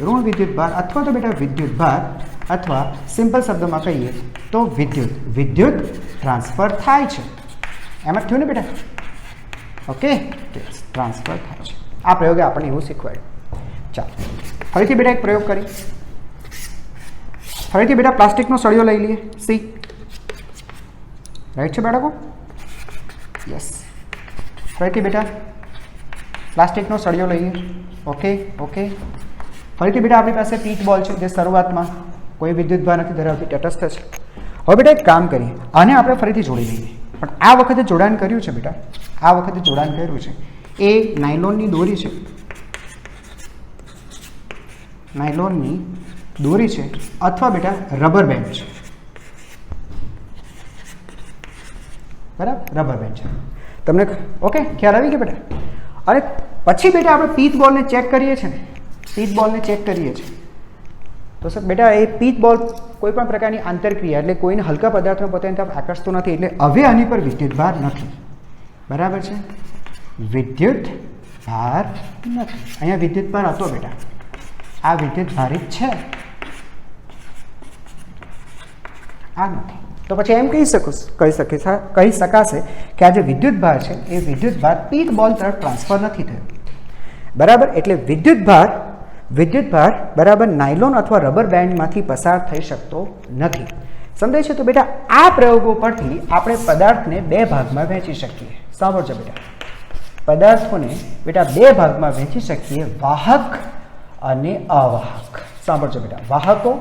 [SPEAKER 1] ઋણ વિદ્યુતભાર અથવા તો બેટા વિદ્યુતભાર, અથવા સિમ્પલ શબ્દમાં કહીએ તો વિદ્યુત ટ્રાન્સફર થાય છે. એમ જ થયું ને બેટા? ઓકે, ટ્રાન્સફર થાય છે. આ પ્રયોગે આપણને એવું શીખવાડ્યું. ચાલો ફરીથી બેટા એક પ્રયોગ કરી. ફરીથી બેટા પ્લાસ્ટિકનો સળિયો લઈ લઈએ. સી રાઈટ છે બાળકો? યસ. ફરીથી બેટા પ્લાસ્ટિકનો સળિયો લઈએ. Okay, okay. ફરીથી બેટા આપણી પાસે પીચ બોલ છે જે શરૂઆતમાં કોઈ વિદ્યુતભાર નથી ધરાવતી, તટસ્થ છે. હવે બેટા એક કામ કરીએ, આને આપણે ફરીથી જોડી લઈએ. પણ આ વખતે જોડાણ કર્યું છે બેટા, આ વખતે જોડાણ કર્યું છે એ નાયલોનની દોરી છે. નાયલોનની દોરી છે અથવા બેટા રબર બેન્ડ છે, બરાબર. રબર બેન્ડ છે. તમને ઓકે ખ્યાલ આવી ગયો બેટા? અને પછી બેટા આપણે પીચ બોલને ચેક કરીએ છીએ ને, પીચ બોલને ચેક કરીએ છીએ તો સર બેટા એ પીચ બોલ કોઈ પણ પ્રકારની આંતરક્રિયા, એટલે કોઈને હલકા પદાર્થનો પોતાની તરફ આકર્ષતો નથી. એટલે હવે આની પર વિદ્યુતભાર નથી, બરાબર છે. વિદ્યુતભાર નથી. અહીંયા વિદ્યુતભાર હતો બેટા, આ વિદ્યુતભારિત છે, આ નથી. તો પછી એમ કહી શકાશે કે આ જે વિદ્યુતભાર છે એ વિદ્યુતભાર પીચ બોલ તરફ ટ્રાન્સફર નથી થયો, બરાબર. એટલે વિદ્યુતભાર બરાબર નાયલોન અથવા રબર બેન્ડમાંથી પસાર થઈ શકતો નથી. સમજાય છે? તો બેટા આ પ્રયોગો પરથી આપણે પદાર્થને બે ભાગમાં વહેંચી શકીએ. સાંભળજો બેટા, પદાર્થોને બેટા બે ભાગમાં વહેંચી શકીએ, વાહક અને અવાહક. સાંભળજો બેટા, વાહકો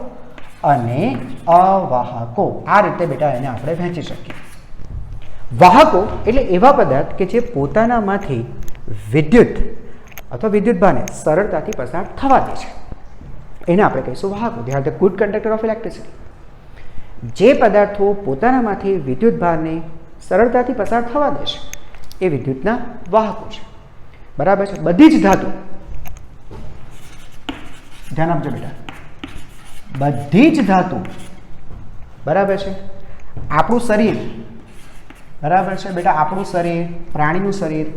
[SPEAKER 1] અને અવાહકો. આ રીતે બેટા એને આપણે વહેંચી શકીએ. વાહકો એટલે એવા પદાર્થ કે જે પોતાનામાંથી વિદ્યુત અથવા વિદ્યુતભારને સરળતાથી પસાર થવા દે છે, એને આપણે કહીશું વાહકો. They are the good conductor of electricity. જે પદાર્થો પોતાનામાંથી વિદ્યુતભારને સરળતાથી પસાર થવા દે છે એ વિદ્યુતના વાહકો છે, બરાબર છે. બધી જ ધાતુ, ધ્યાન આપજો બેટા, બધી જ ધાતુ, બરાબર છે. આપણું શરીર, બરાબર છે બેટા, આપણું શરીર, પ્રાણીનું શરીર,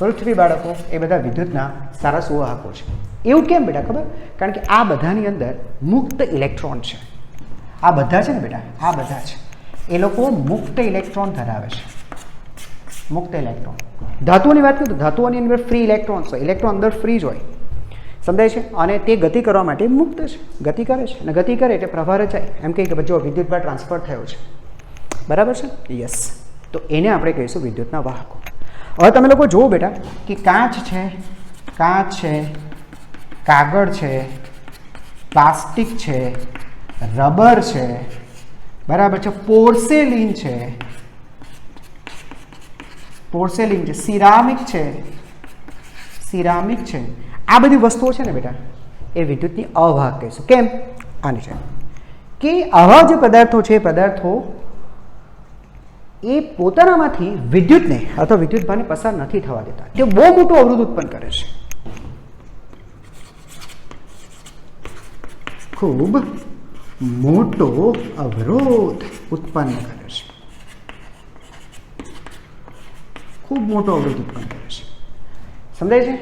[SPEAKER 1] પૃથ્વી બાળકો, એ બધા વિદ્યુતના સારા સુવાહકો છે. એવું કેમ બેટા? ખબર? કારણ કે આ બધાની અંદર મુક્ત ઇલેક્ટ્રોન છે. આ બધા છે ને બેટા, આ બધા છે એ લોકો મુક્ત ઇલેક્ટ્રોન ધરાવે છે. મુક્ત ઇલેક્ટ્રોન. ધાતુઓની વાત કરું તો ધાતુઓની અંદર ફ્રી ઇલેક્ટ્રોન્સ હોય, ઇલેક્ટ્રોન અંદર ફ્રી જ હોય, સમજાય છે. અને તે ગતિ કરવા માટે મુક્ત છે, ગતિ કરે છે. અને ગતિ કરે એટલે પ્રભાર રચાય. એમ કહે કે જો વિદ્યુતભાર ટ્રાન્સફર થયો છે, બરાબર છે. યસ. તો એને આપણે કહીશું વિદ્યુતના વાહકો. હવે તમે લોકો જુઓ બેટા કે કાચ છે, કાગળ છે, પ્લાસ્ટિક છે, રબર છે, બરાબર છે, પોર્સેલિન છે, સિરામિક છે, આ બધી વસ્તુઓ છે ને બેટા એ વિદ્યુતની અવાહક કહીશું. કેમ? આની છે કે આવા જે પદાર્થો છે, પદાર્થો એ પોતાનામાંથી વિદ્યુતને અથવા વિદ્યુતભારને પસાર નથી થવા દેતા. તે બહુ મોટો અવરોધ ઉત્પન્ન કરે છે, ખૂબ મોટો અવરોધ ઉત્પન્ન કરે છે, ખૂબ મોટો અવરોધ ઉત્પન્ન કરે છે. સમજાય છે?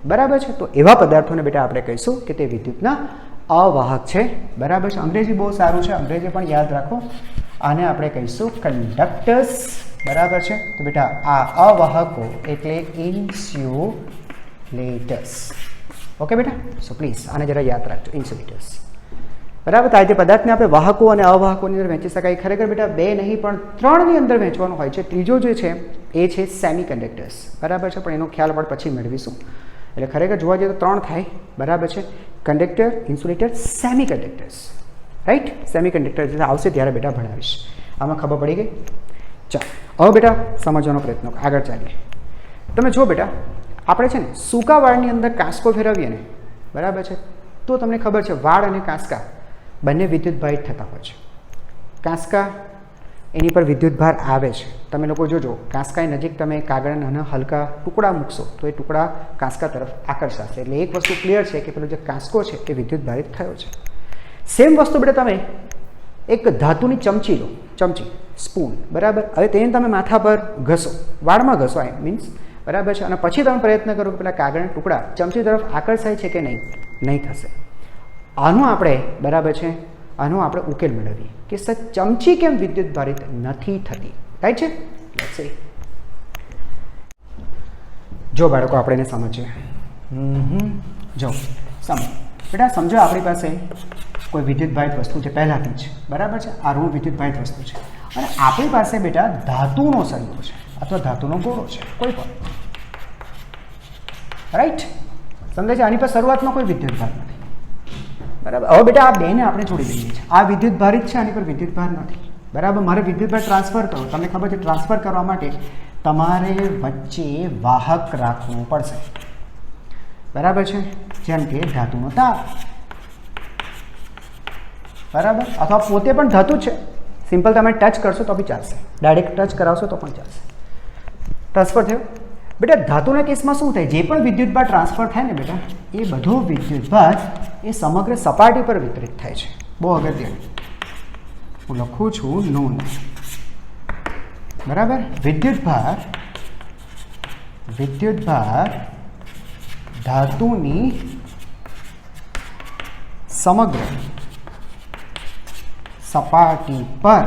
[SPEAKER 1] બરાબર છે. તો એવા પદાર્થોને બેટા આપણે કહીશું કે તે વિદ્યુતના અવાહક છે, બરાબર છે. અંગ્રેજી બહુ સારું છે, અંગ્રેજી પણ યાદ રાખો. આને આપણે કહીશું કંડક્ટર્સ, બરાબર છે. તો બેટા આ અવાહકો એટલે ઇન્સ્યુલેટર્સ, ઓકે બેટા, સો પ્લીઝ આને જરા યાદ રાખજો, ઇન્સ્યુલેટર્સ. બરાબર. તો આ રીતે પદાર્થને આપણે વાહકો અને અવાહકોની અંદર વહેંચી શકાય. ખરેખર બેટા 2 નહીં પણ 3ની અંદર વહેંચવાનું હોય છે. ત્રીજો જે છે એ છે સેમી કંડક્ટર્સ. બરાબર છે, પણ એનો ખ્યાલ આપણે પછી મેળવીશું. એટલે ખરેખર જોવા જઈએ તો 3 થાય. બરાબર છે, conductor, insulator, semi conductors. Right, semi conductor આવશે ત્યારે બેટા ભણાવીશ. આમાં ખબર પડી ગઈ? ચાલો હવે બેટા સમજવાનો પ્રયત્ન આગળ ચાલીએ. તમે જો બેટા, આપણે છે ને સૂકા વાળની અંદર કાંસકો ફેરવીએ ને, બરાબર છે, તો તમને ખબર છે વાળ અને કાંસકા બંને વિદ્યુતભારિત થતા હોય છે. કાંસકા એની પર વિદ્યુતભાર આવે છે. તમે લોકો જોજો, કાંસકાની નજીક તમે કાગળના નાના હલકા ટુકડા મૂકશો તો એ ટુકડા કાંસકા તરફ આકર્ષાશે. એટલે એક વસ્તુ ક્લિયર છે કે પેલો જે કાંસકો છે એ વિદ્યુતભારિત થયો છે. સેમ વસ્તુ બેટા તમે એક ધાતુની ચમચી લો, ચમચી, સ્પૂન, બરાબર. હવે તેને તમે માથા પર ઘસો, વાળમાં ઘસો, આઈ મીન્સ, બરાબર છે, અને પછી તમે પ્રયત્ન કરો કે પેલા કાગળના ટુકડા ચમચી તરફ આકર્ષાય છે કે નહીં, નહીં થશે. આનું આપણે, બરાબર છે, આનો આપણે ઉકેલ મેળવીએ કે સર ચમચી કેમ વિદ્યુતભારિત નથી થતી. રાઈટ છે? Let's see. જો બાળકો આપણે એને સમજીએ. જો સમજ બેટા, સમજો આપણી પાસે કોઈ વિદ્યુતભારિત વસ્તુ છે પહેલાંથી જ, બરાબર છે. આ ઋણ વિદ્યુતભારિત વસ્તુ છે અને આપણી પાસે બેટા ધાતુનો સળિયો છે અથવા ધાતુનો ગોળો છે, કોઈ પણ. રાઈટ, સમજે છે? આની પર શરૂઆતમાં કોઈ વિદ્યુતભાર નથી, બરાબર. હવે બેટા આ બેને આપણે જોડી દઈએ છીએ. આ વિદ્યુતભારિત છે, આની પર વિદ્યુતભાર નથી, બરાબર. મારે વિદ્યુતભાર ટ્રાન્સફર કરો, તમને ખબર છે ટ્રાન્સફર કરવા માટે તમારે વચ્ચે વાહક રાખવું પડશે, બરાબર છે. જેમ કે ધાતુનો તાર, બરાબર, અથવા પોતે પણ ધાતુ છે. સિમ્પલ તમે ટચ કરશો તો બી ચાલશે, ડાયરેક્ટ ટચ કરાવશો તો પણ ચાલશે. ટ્રાન્સફર થયો બેટા. ધાતુના કેસમાં શું થાય? જે પણ વિદ્યુતભાર ટ્રાન્સફર થાય ને બેટા, એ બધો વિદ્યુતભાર એ સમગ્ર સપાટી પર વિતરિત થાય છે. બહુ અગત્યનું, હું લખું છું નોંધ, બરાબર. વિદ્યુતભાર ધાતુની સમગ્ર સપાટી પર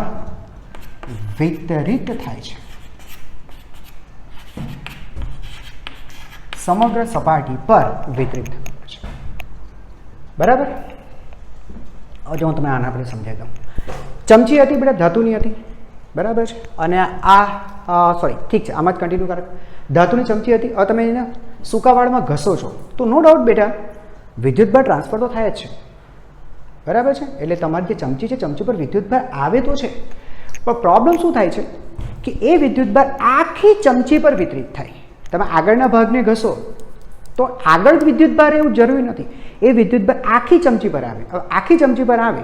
[SPEAKER 1] વિતરિત થાય છે. સમગ્ર સપાટી પર વિતરિત થાય છે, બરાબર. હવે હું તમને આના આપણે સમજાવી દઉં. ચમચી હતી બેટા, ધાતુની હતી, બરાબર છે. અને આ સોરી, ઠીક છે, આમાં જ કન્ટિન્યુ કરો. ધાતુની ચમચી હતી. હવે તમે એને સૂકા વાળમાં ઘસો છો તો નો ડાઉટ બેટા વિદ્યુતભાર ટ્રાન્સફર તો થાય જ છે, બરાબર છે. એટલે તમારી જે ચમચી છે, ચમચી પર વિદ્યુતભાર આવે તો છે, પણ પ્રોબ્લેમ શું થાય છે કે એ વિદ્યુતભાર આખી ચમચી પર વિતરિત થાય. તમે આગળના ભાગને ઘસો તો આગળ જ વિદ્યુતભાર એવું જરૂરી નથી, એ વિદ્યુતભાર આખી ચમચી પર આવે. હવે આખી ચમચી પર આવે,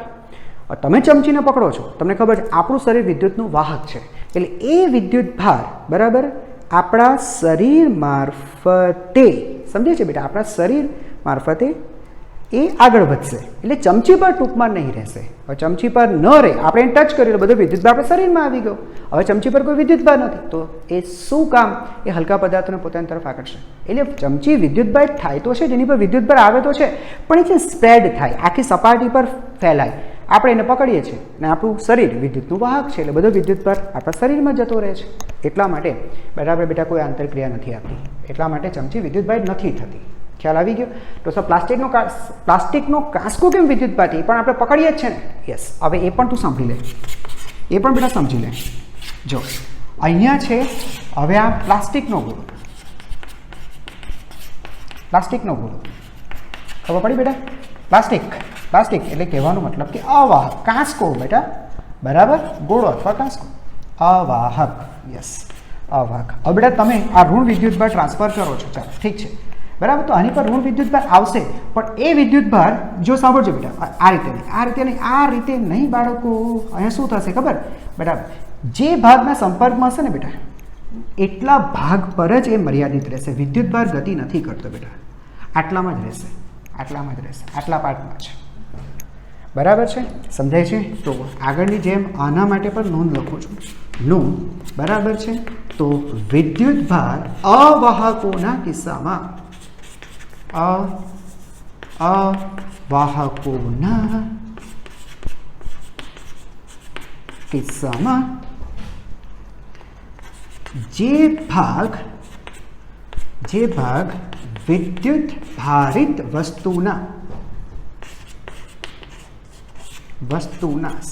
[SPEAKER 1] તમે ચમચીને પકડો છો, તમને ખબર છે આપણું શરીર વિદ્યુતનું વાહક છે, એટલે એ વિદ્યુતભાર, બરાબર, આપણા શરીર મારફતે, સમજે છે બેટા, આપણા શરીર મારફતે એ આગળ વધશે. એટલે ચમચી પર ટૂંકમાં નહીં રહેશે. હવે ચમચી પર ન રહે, આપણે એને ટચ કર્યું, બધો વિદ્યુતભાર આપણા શરીરમાં આવી ગયો. હવે ચમચી પર કોઈ વિદ્યુતભાર નથી, તો એ શું કામ? એ હલકા પદાર્થોને પોતાની તરફ આકર્ષે. એટલે ચમચી વિદ્યુતભાર થાય તો છે, જેની પર વિદ્યુતભાર આવે તો છે, પણ એ જે સ્પ્રેડ થાય, આખી સપાટી પર ફેલાય. આપણે એને પકડીએ છીએ અને આપણું શરીર વિદ્યુતનું વાહક છે, એટલે બધો વિદ્યુતભાર આપણા શરીરમાં જતો રહે છે. એટલા માટે, બરાબર બેટા, કોઈ આંતરક્રિયા નથી આપતી. એટલા માટે ચમચી વિદ્યુતભાર નથી થતી. ખ્યાલ આવી ગયો? તો સર પ્લાસ્ટિકનો કાંસકો કેમ વિદ્યુતભાર થાય? પણ આપણે પકડીએ જ છે ને. યસ. હવે એ પણ તું સાંભળી લે, એ પણ બેટા સમજી લે. જો અહીંયા છે, હવે આ પ્લાસ્ટિકનો ગોળો, પ્લાસ્ટિકનો ગોળો, ખબર પડી બેટા? પ્લાસ્ટિક એટલે કહેવાનો મતલબ કે અવાહક. કાંસકો બેટા, બરાબર, ગોળો અથવા કાંસકો, અવાહક. યસ, અવાહક. હવે બેટા તમે આ ઋણ વિદ્યુતભાર ટ્રાન્સફર કરો છો, ચાલો ઠીક છે, બરાબર. તો આની પર ઋણ વિદ્યુતભાર આવશે, પણ એ વિદ્યુતભાર, જો સાંભળજો બેટા, આ રીતે નહીં, આ રીતે નહીં, આ રીતે નહીં બાળકો. અહીંયા શું થશે ખબર? બરાબર, જે ભાગના સંપર્કમાં હશે ને બેટા, એટલા ભાગ પર જ એ મર્યાદિત રહેશે. વિદ્યુતભાર ગતિ નથી કરતો બેટા, આટલામાં જ રહેશે, આટલામાં જ રહેશે, આટલા પાર્ટમાં છે, બરાબર છે? સમજાય છે? તો આગળની જેમ આના માટે પણ નોંધ લખું છું, નોંધ, બરાબર છે. તો વિદ્યુતભાર અવાહકોના કિસ્સામાં, અવાહકોના કિસ્સામાં જે ભાગ વિદ્યુત ભારિત વસ્તુના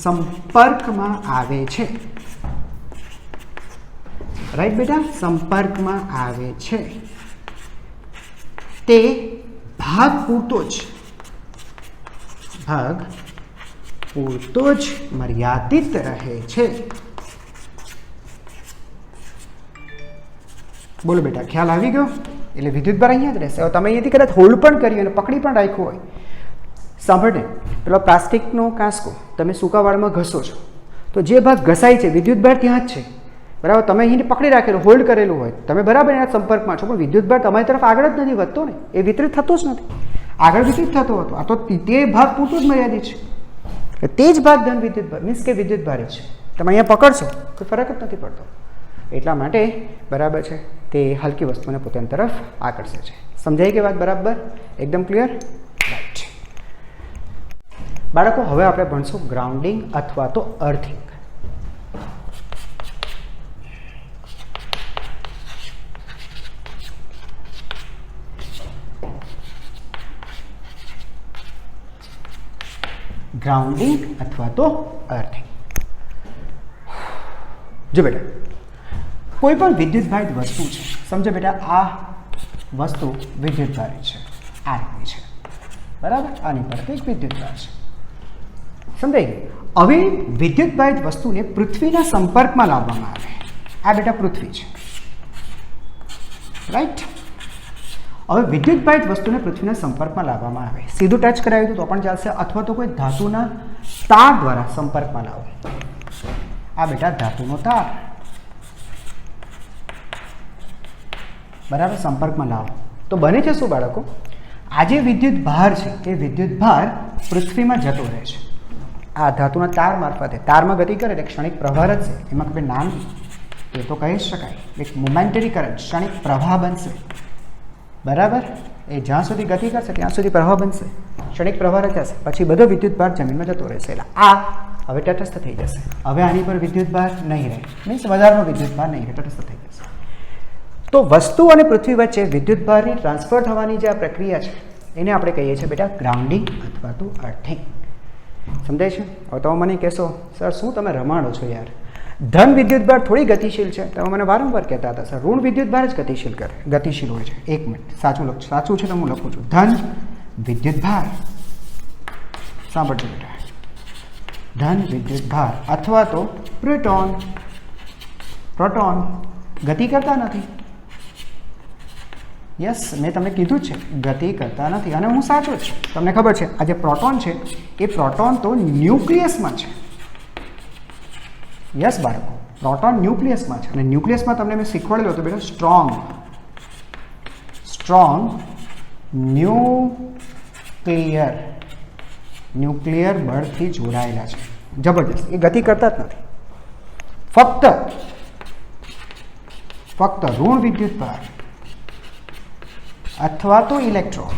[SPEAKER 1] સંપર્કમાં આવે છે, રાઈટ બેટા, સંપર્કમાં આવે છે તે ભાગ પૂરતો જ મર્યાદિત રહે છે. બોલો બેટા, ખ્યાલ આવી ગયો? એટલે વિદ્યુતભાર અહીંયા જ રહેશે. હવે તમે અહીંયાથી કદાચ હોલ્ડ પણ કરી અને પકડી પણ રાખ્યું હોય, સાંભળને, પેલો પ્લાસ્ટિકનો કાંસકો તમે સૂકા વાળમાં ઘસો છો તો જે ભાગ ઘસાય છે વિદ્યુતભાર ત્યાં જ છે, બરાબર. તમે અહીંથી પકડી રાખેલું, હોલ્ડ કરેલું હોય, તમે બરાબર એના સંપર્કમાં છો, પણ વિદ્યુતભાર તમારી તરફ આગળ જ નથી વધતો ને, એ વિતરિત થતો જ નથી, આગળ વિતરિત થતો હતો. આ તો તે ભાગ પૂરતો જ મર્યાદિત છે. તે જ ભાગ ધન વિદ્યુતભાર મીન્સ કે વિદ્યુતભાર છે. તમે અહીંયા પકડશો કોઈ ફરક જ નથી પડતો. એટલા માટે બરાબર છે, તે હલકી વસ્તુને પોતાની તરફ આકર્ષે છે. સમજાય કે વાત બરાબર? એકદમ ક્લિયર? રાઈટ. બાળકો, હવે આપણે ભણશું ગ્રાઉન્ડિંગ અથવા તો અર્થિંગ. ગ્રાઉન્ડિંગ અથવા તો અર્થિંગ. જો બેટા, કોઈ પણ વિદ્યુતભારિત વસ્તુ છે, સમજો બેટા, આ વસ્તુ વિદ્યુતભારિત છે, આ રીતની છે, બરાબર. આની પર એક વિદ્યુતભાર છે, સમજાય ગયું? હવે વિદ્યુતભારિત વસ્તુને પૃથ્વીના સંપર્કમાં લાવવામાં આવે. આ બેટા પૃથ્વી છે, રાઈટ. હવે વિદ્યુતભારિત વસ્તુને પૃથ્વીના સંપર્કમાં લાવવામાં આવે, સીધું ટચ કરાવ્યું તો પણ ચાલશે, અથવા તો કોઈ ધાતુના તાર દ્વારા સંપર્કમાં લાવો. આ બેટા ધાતુનો તાર, બરાબર, સંપર્કમાં લાવો તો બને છે શું બાળકો? આ જે વિદ્યુત ભાર છે એ વિદ્યુત ભાર પૃથ્વીમાં જતો રહે છે આ ધાતુના તાર મારફતે. તારમાં ગતિ કરે એટલે ક્ષણિક પ્રવાહ જ છે, એમાં કોઈ નામ એ તો કહી શકાય, એક મોમેન્ટરી કરંટ, ક્ષણિક પ્રવાહ બનશે, બરાબર. એ જ્યાં સુધી ગતિ કરશે ત્યાં સુધી પ્રવાહ બનશે, ક્ષણિક પ્રવાહ રચાશે, પછી બધો વિદ્યુત ભાર જમીનમાં જતો રહેશે. એટલે આ હવે તટસ્થ થઈ જશે. હવે આની પર વિદ્યુત ભાર નહીં રહે, મીન્સ વધારાનો વિદ્યુત ભાર નહીં રહે, તટસ્થ થઈ જશે. તો વસ્તુ અને પૃથ્વી વચ્ચે વિદ્યુત ભારની ટ્રાન્સફર થવાની જે આ પ્રક્રિયા છે એને આપણે કહીએ છીએ બેટા ગ્રાઉન્ડિંગ અથવા તો અર્થિંગ. સમજાય છે? હવે તમે મને કહેશો, સર શું તમે રમાડો છો યાર, ધન વિદ્યુત ભાર થોડી ગતિશીલ છે. તમે મને વારંવાર કહેતા હતા સર ઋણ વિદ્યુત ભાર જ ગતિશીલ હોય છે. એક મિનિટ, સાચું છે તો હું લખું છું, ધન વિદ્યુત ભાર, સાંભળજો બેટા, ધન વિદ્યુત ભાર અથવા તો પ્રોટોન ગતિ કરતા નથી. યસ, મેં તમને કીધું જ છે ગતિ કરતા નથી, અને હું સાચો છું. તમને ખબર છે આ જે પ્રોટોન છે એ પ્રોટોન તો ન્યુક્લિયસમાં છે. યસ બાળકો, પ્રોટોન ન્યુક્લિયસમાં છે, અને ન્યુક્લિયસમાં તમને મેં શીખવાડેલું હતું બેટા સ્ટ્રોંગ ન્યુક્લિયર બળથી જોડાયેલા છે, જબરજસ્ત. એ ગતિ કરતા જ નથી, ફક્ત ઋણ વિદ્યુત ભાર અથવા તો ઇલેક્ટ્રોન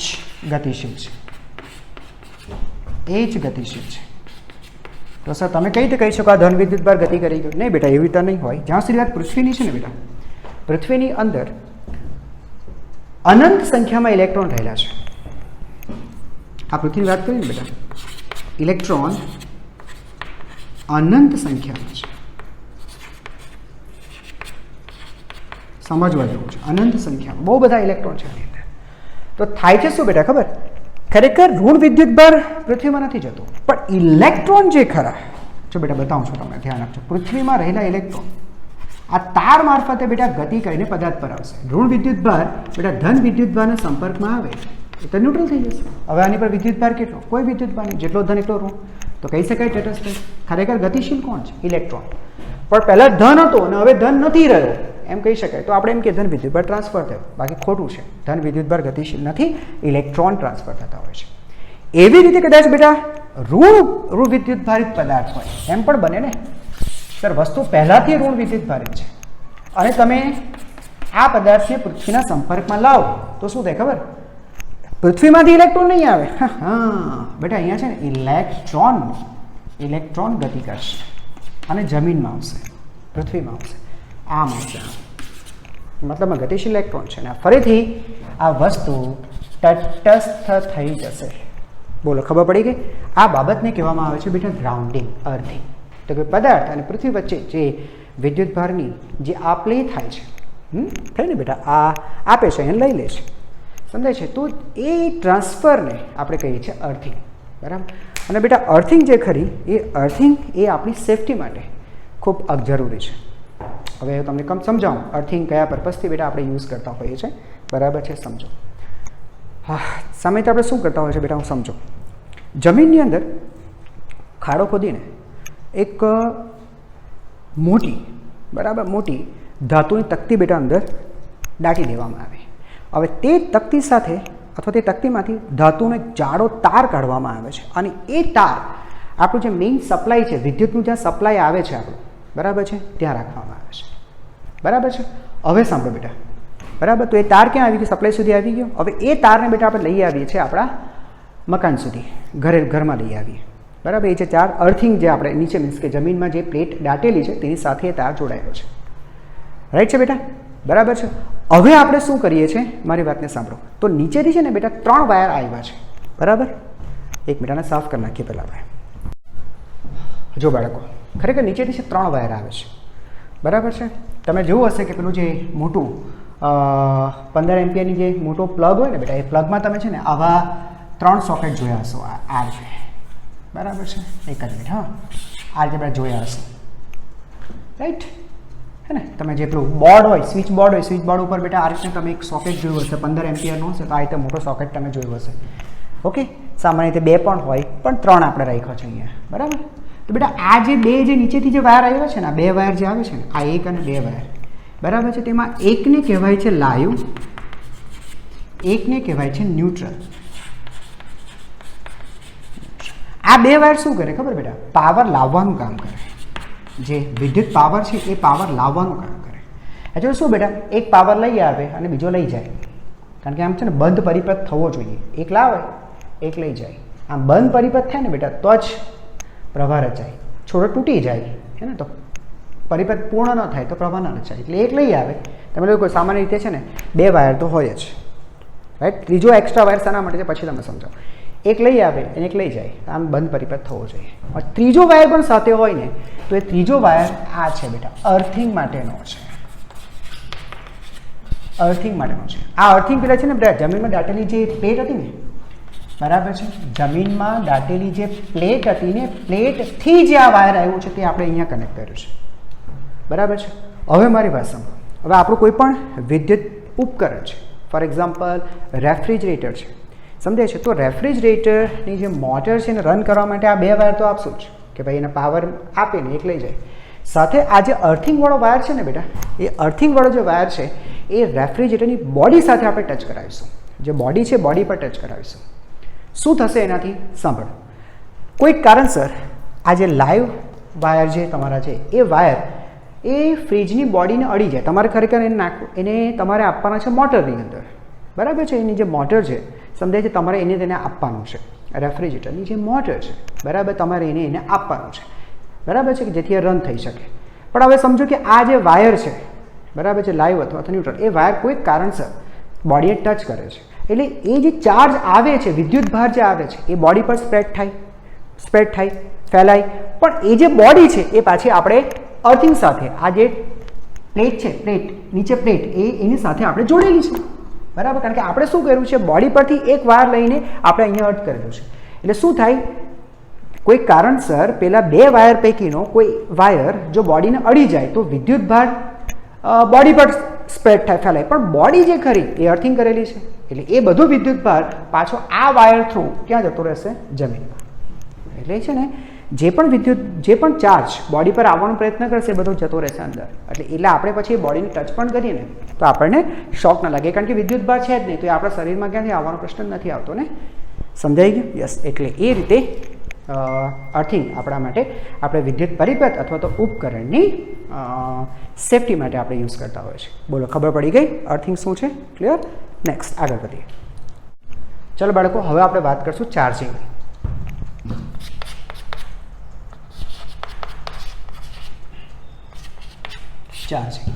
[SPEAKER 1] જ ગતિશીલ છે, એ જ ગતિશીલ છે. તો સર તમે કઈ રીતે કહી શકો આ ધન વિદ્યુત ભાર ગતિ કરી ગયો? નહીં બેટા, એવી રીતે નહીં હોય. જ્યાં સુધી વાત પૃથ્વીની છે ને બેટા, પૃથ્વીની અંદર અનંત સંખ્યામાં ઇલેક્ટ્રોન રહેલા છે. આ પૃથ્વીની વાત કરીએ ને બેટા, ઇલેક્ટ્રોન અનંત સંખ્યામાં છે, સમજવા જેવું છે. અનંત સંખ્યામાં બહુ બધા ઇલેક્ટ્રોન છે આની અંદર. તો થાય છે શું બેટા ખબર? ખરેખર ઋણ વિદ્યુત ભાર પૃથ્વીમાં નથી જતો, પણ ઇલેક્ટ્રોન જે ખરા, જો બેટા બતાવું છું તમને, ધ્યાન આપજો. પૃથ્વીમાં રહેલા ઇલેક્ટ્રોન આ તાર મારફતે બેટા ગતિ કરીને પદાર્થ પર આવશે. ઋણ વિદ્યુત ભાર બેટા ધન વિદ્યુત ભારના સંપર્કમાં આવે તો ન્યુટ્રલ થઈ જશે. હવે આની પર વિદ્યુત ભાર કેટલો? કોઈ વિદ્યુત ભાર નહીં, જેટલો ધન એટલો ઋણ. તો કહી શકાય તટસ્થ. ખરેખર ગતિશીલ કોણ છે? ઇલેક્ટ્રોન. પણ પહેલા ધન હતો અને હવે ધન નથી રહ્યો એમ કહી શકાય. તો આપણે એમ કે ધન વિદ્યુત ભાર ટ્રાન્સફર થયો, બાકી ખોટું છે. ધન વિદ્યુત ભાર ગતિશીલ નથી, ઇલેક્ટ્રોન ટ્રાન્સફર થતા હોય છે. એવી રીતે કદાચ બેટા ઋણ વિદ્યુત ભારિત પદાર્થ હોય એમ પણ બને ને સર, વસ્તુ પહેલાથી ઋણ વિદ્યુત ભારિત છે અને તમે આ પદાર્થને પૃથ્વીના સંપર્કમાં લાવો તો શું થાય ખબર? પૃથ્વીમાંથી ઇલેક્ટ્રોન નહીં આવે. હા બેટા, અહીંયા છે ને ઇલેક્ટ્રોન ગતિ કરશે અને જમીનમાં આવશે, પૃથ્વીમાં આવશે, આમ આવશે, મતલબમાં ગતિશીલ ઇલેક્ટ્રોન છે અને ફરીથી આ વસ્તુ તટસ્થ થઈ જશે. બોલો, ખબર પડી ગઈ? આ બાબતને કહેવામાં આવે છે બેટા ગ્રાઉન્ડિંગ, અર્થિંગ. તો કે પદાર્થ અને પૃથ્વી વચ્ચે જે વિદ્યુત ભારની જે આપ લે થાય છે, થાય ને બેટા, આ આપે છે એને લઈ લે છે, સમજાય છે? તો એ ટ્રાન્સફરને આપણે કહીએ છીએ અર્થિંગ, બરાબર? અને બેટા અર્થિંગ જે ખરી એ અર્થિંગ એ આપણી સેફટી માટે ખૂબ જરૂરી છે. હવે તમને સમજાવું અર્થિંગ કયા પર્પઝથી બેટા આપણે યુઝ કરતા હોઈએ છીએ, બરાબર છે? સમજો. હા, સામાન્ય આપણે શું કરતા હોઈએ છીએ બેટા, હું સમજો. જમીનની અંદર ખાડો ખોદીને એક મોટી, બરાબર, મોટી ધાતુની તકતી બેટા અંદર દાટી દેવામાં આવે. હવે તે તકતી સાથે અથવા તે તકતીમાંથી ધાતુનો એક જાડો તાર કાઢવામાં આવે છે અને એ તાર આપણું જે મેઇન સપ્લાય છે, વિદ્યુતનું જ્યાં સપ્લાય આવે છે આપણું, બરાબર છે, ત્યાં રાખવામાં આવે છે, બરાબર છે? હવે સાંભળો બેટા, બરાબર, તો એ તાર ક્યાં આવી ગયો? સપ્લાય સુધી આવી ગયો. હવે એ તારને બેટા આપણે લઈ આવીએ છીએ આપણા મકાન સુધી, ઘરમાં લઈ આવીએ, બરાબર? એ જે ચાર અર્થિંગ જે આપણે નીચે મીન્સ કે જમીનમાં જે પ્લેટ દાટેલી છે તેની સાથે એ તાર જોડાયેલો છે, રાઈટ છે બેટા? બરાબર છે. હવે આપણે શું કરીએ છીએ, મારી વાતને સાંભળો. તો નીચેથી છે ને બેટા 3 વાયર આવ્યા છે, બરાબર? એક મિનિટ સાફ કરી નાખીએ પહેલાં આપણે. જો બાળકો, ખરેખર નીચેથી છે 3 વાયર આવે છે, બરાબર છે? તમે જોયું હશે કે પેલું જે મોટું 15 એમ્પિયરની જે મોટો પ્લગ હોય ને બેટા, એ પ્લગમાં તમે છે ને આવા 3 સોકેટ જોયા હશો. આ છે, બરાબર છે? એક જ મિનિટ, હા, આ રીતે આપણે જોયા હશે, રાઈટ? હે ને? તમે જે પેલું બોર્ડ હોય, સ્વિચ બોર્ડ હોય, સ્વિચ બોર્ડ ઉપર બેટા આ રીતે તમે એક સોકેટ જોયું હશે, 15 એમ્પિયરનું હશે, તો આ રીતે મોટો સોકેટ તમે જોયું હશે. ઓકે, સામાન્ય રીતે 2 પણ હોય, પણ 3 આપણે રાખ્યો છે અહીંયા, બરાબર? તો બેટા આ જે 2 જે નીચેથી જે વાયર આવ્યા છે ને, આ 2 વાયર જે આવે છે ને, આ 1 અને 2 વાયર, બરાબર છે? તેમાં એકને કહેવાય છે લાઈવ, એકને કહેવાય છે ન્યુટ્રલ. આ 2 વાયર શું કરે ખબર બેટા? પાવર લાવવાનું કામ કરે. જે વિદ્યુત પાવર છે એ પાવર લાવવાનું કામ કરે. એટલે શું બેટા, એક પાવર લઈ આવે અને બીજો લઈ જાય, કારણ કે આમ છે ને બંધ પરિપથ થવો જોઈએ. એક લાવે, એક લઈ જાય. આમ બંધ પરિપથ થાય ને બેટા તો જ પ્રવાહ રચાય. છોડો તૂટી જાય, હે ને, તો પરિપથ પૂર્ણ ન થાય તો પ્રવાહ ન રચાય. એટલે એક લઈ આવે. તમે લોકો સામાન્ય રીતે છે ને 2 વાયર તો હોય જ, રાઈટ? ત્રીજો એક્સ્ટ્રા વાયર શાના માટે છે પછી તમે સમજો. એક લઈ આવે અને એક લઈ જાય, આમ બંધ પરિપથ થવો જોઈએ. ત્રીજો વાયર પણ સાથે હોય ને તો એ ત્રીજો વાયર આ છે બેટા, અર્થિંગ માટેનો છે. અર્થિંગ માટેનો છે. આ અર્થિંગ પેલા છે ને બેટા જમીનમાં દાટેલી જે પ્લેટ હતી ને, બરાબર છે, જમીનમાં દાટેલી જે પ્લેટ હતી ને, પ્લેટથી જે આ વાયર આવ્યું છે તે આપણે અહીંયા કનેક્ટ કર્યું છે, બરાબર છે? હવે મારી વાત સાંભળો. હવે આપણું કોઈ પણ વિદ્યુત ઉપકરણ છે, ફોર એક્ઝામ્પલ રેફ્રિજરેટર છે, સમજાય છે? તો રેફ્રિજરેટરની જે મોટર છે એને રન કરવા માટે આ 2 વાયર તો આપશું જ, કે ભાઈ એને પાવર આપીને એક લઈ જાય. સાથે આ જે અર્થિંગવાળો વાયર છે ને બેટા, એ અર્થિંગવાળો જે વાયર છે એ રેફ્રિજરેટરની બોડી સાથે આપણે ટચ કરાવીશું. જે બોડી છે બોડી પર ટચ કરાવીશું. શું થશે એનાથી? સાંભળ. કોઈક કારણસર આ જે લાઈવ વાયર જે તમારા છે એ વાયર એ ફ્રીજની બોડીને અડી જાય. તમારે ખરેખર એને તમારે આપવાના છે મોટરની અંદર, બરાબર છે? એની જે મોટર છે, સમજાય છે, તમારે તેને આપવાનું છે. રેફ્રિજરેટરની જે મોટર છે, બરાબર, તમારે એને આપવાનું છે, બરાબર છે, કે જેથી એ રન થઈ શકે. પણ હવે સમજો કે આ જે વાયર છે, બરાબર છે, લાઈવ અથવા ન્યુટ્રલ, એ વાયર કોઈક કારણસર બોડીએ ટચ કરે છે. એટલે એ જે ચાર્જ આવે છે, વિદ્યુત ભાર જે આવે છે, એ બોડી પર સ્પ્રેડ થાય, ફેલાય. પણ એ જે બોડી છે એ પાછી આપણે અર્થિંગ સાથે, આ જે પ્લેટ છે, નીચે પ્લેટ, એની સાથે આપણે જોડેલી છે, બરાબર? કારણ કે આપણે શું કર્યું છે, બોડી પરથી એક વાયર લઈને આપણે અહીંયા અર્થ કરેલું છે. એટલે શું થાય, કોઈ કારણસર પેલા 2 વાયર પૈકીનો કોઈ વાયર જો બોડીને અડી જાય તો વિદ્યુત ભાર બોડી પર સ્પ્રેડ થાય, ફેલાય. પણ બોડી જે ખરી એ અર્થિંગ કરેલી છે, એટલે એ બધો વિદ્યુત ભાર પાછો આ વાયર થ્રુ ક્યાં જતો રહેશે? જમીનમાં. એટલે છે ને જે પણ ચાર્જ બોડી પર આવવાનો પ્રયત્ન કરશે એ બધો જતો રહેશે અંદર. એટલે આપણે પછી એ બોડીને ટચ પણ કરીએ ને તો આપણને શોક ન લાગે, કારણ કે વિદ્યુત ભાર છે જ નહીં, તો એ આપણા શરીરમાં ક્યાંથી આવવાનો પ્રશ્ન નથી આવતો ને. સમજાઈ ગયું? યસ. એટલે એ રીતે અર્થિંગ આપણા માટે આપણે વિદ્યુત પરિપથ અથવા તો ઉપકરણની સેફટી માટે આપણે યુઝ કરતા હોઈએ છીએ. બોલો, ખબર પડી ગઈ અર્થિંગ શું છે? ક્લિયર? નેક્સ્ટ આગળ વધીએ. ચલો બાળકો, હવે આપણે વાત કરશું ચાર્જિંગ. ચાર્જિંગ,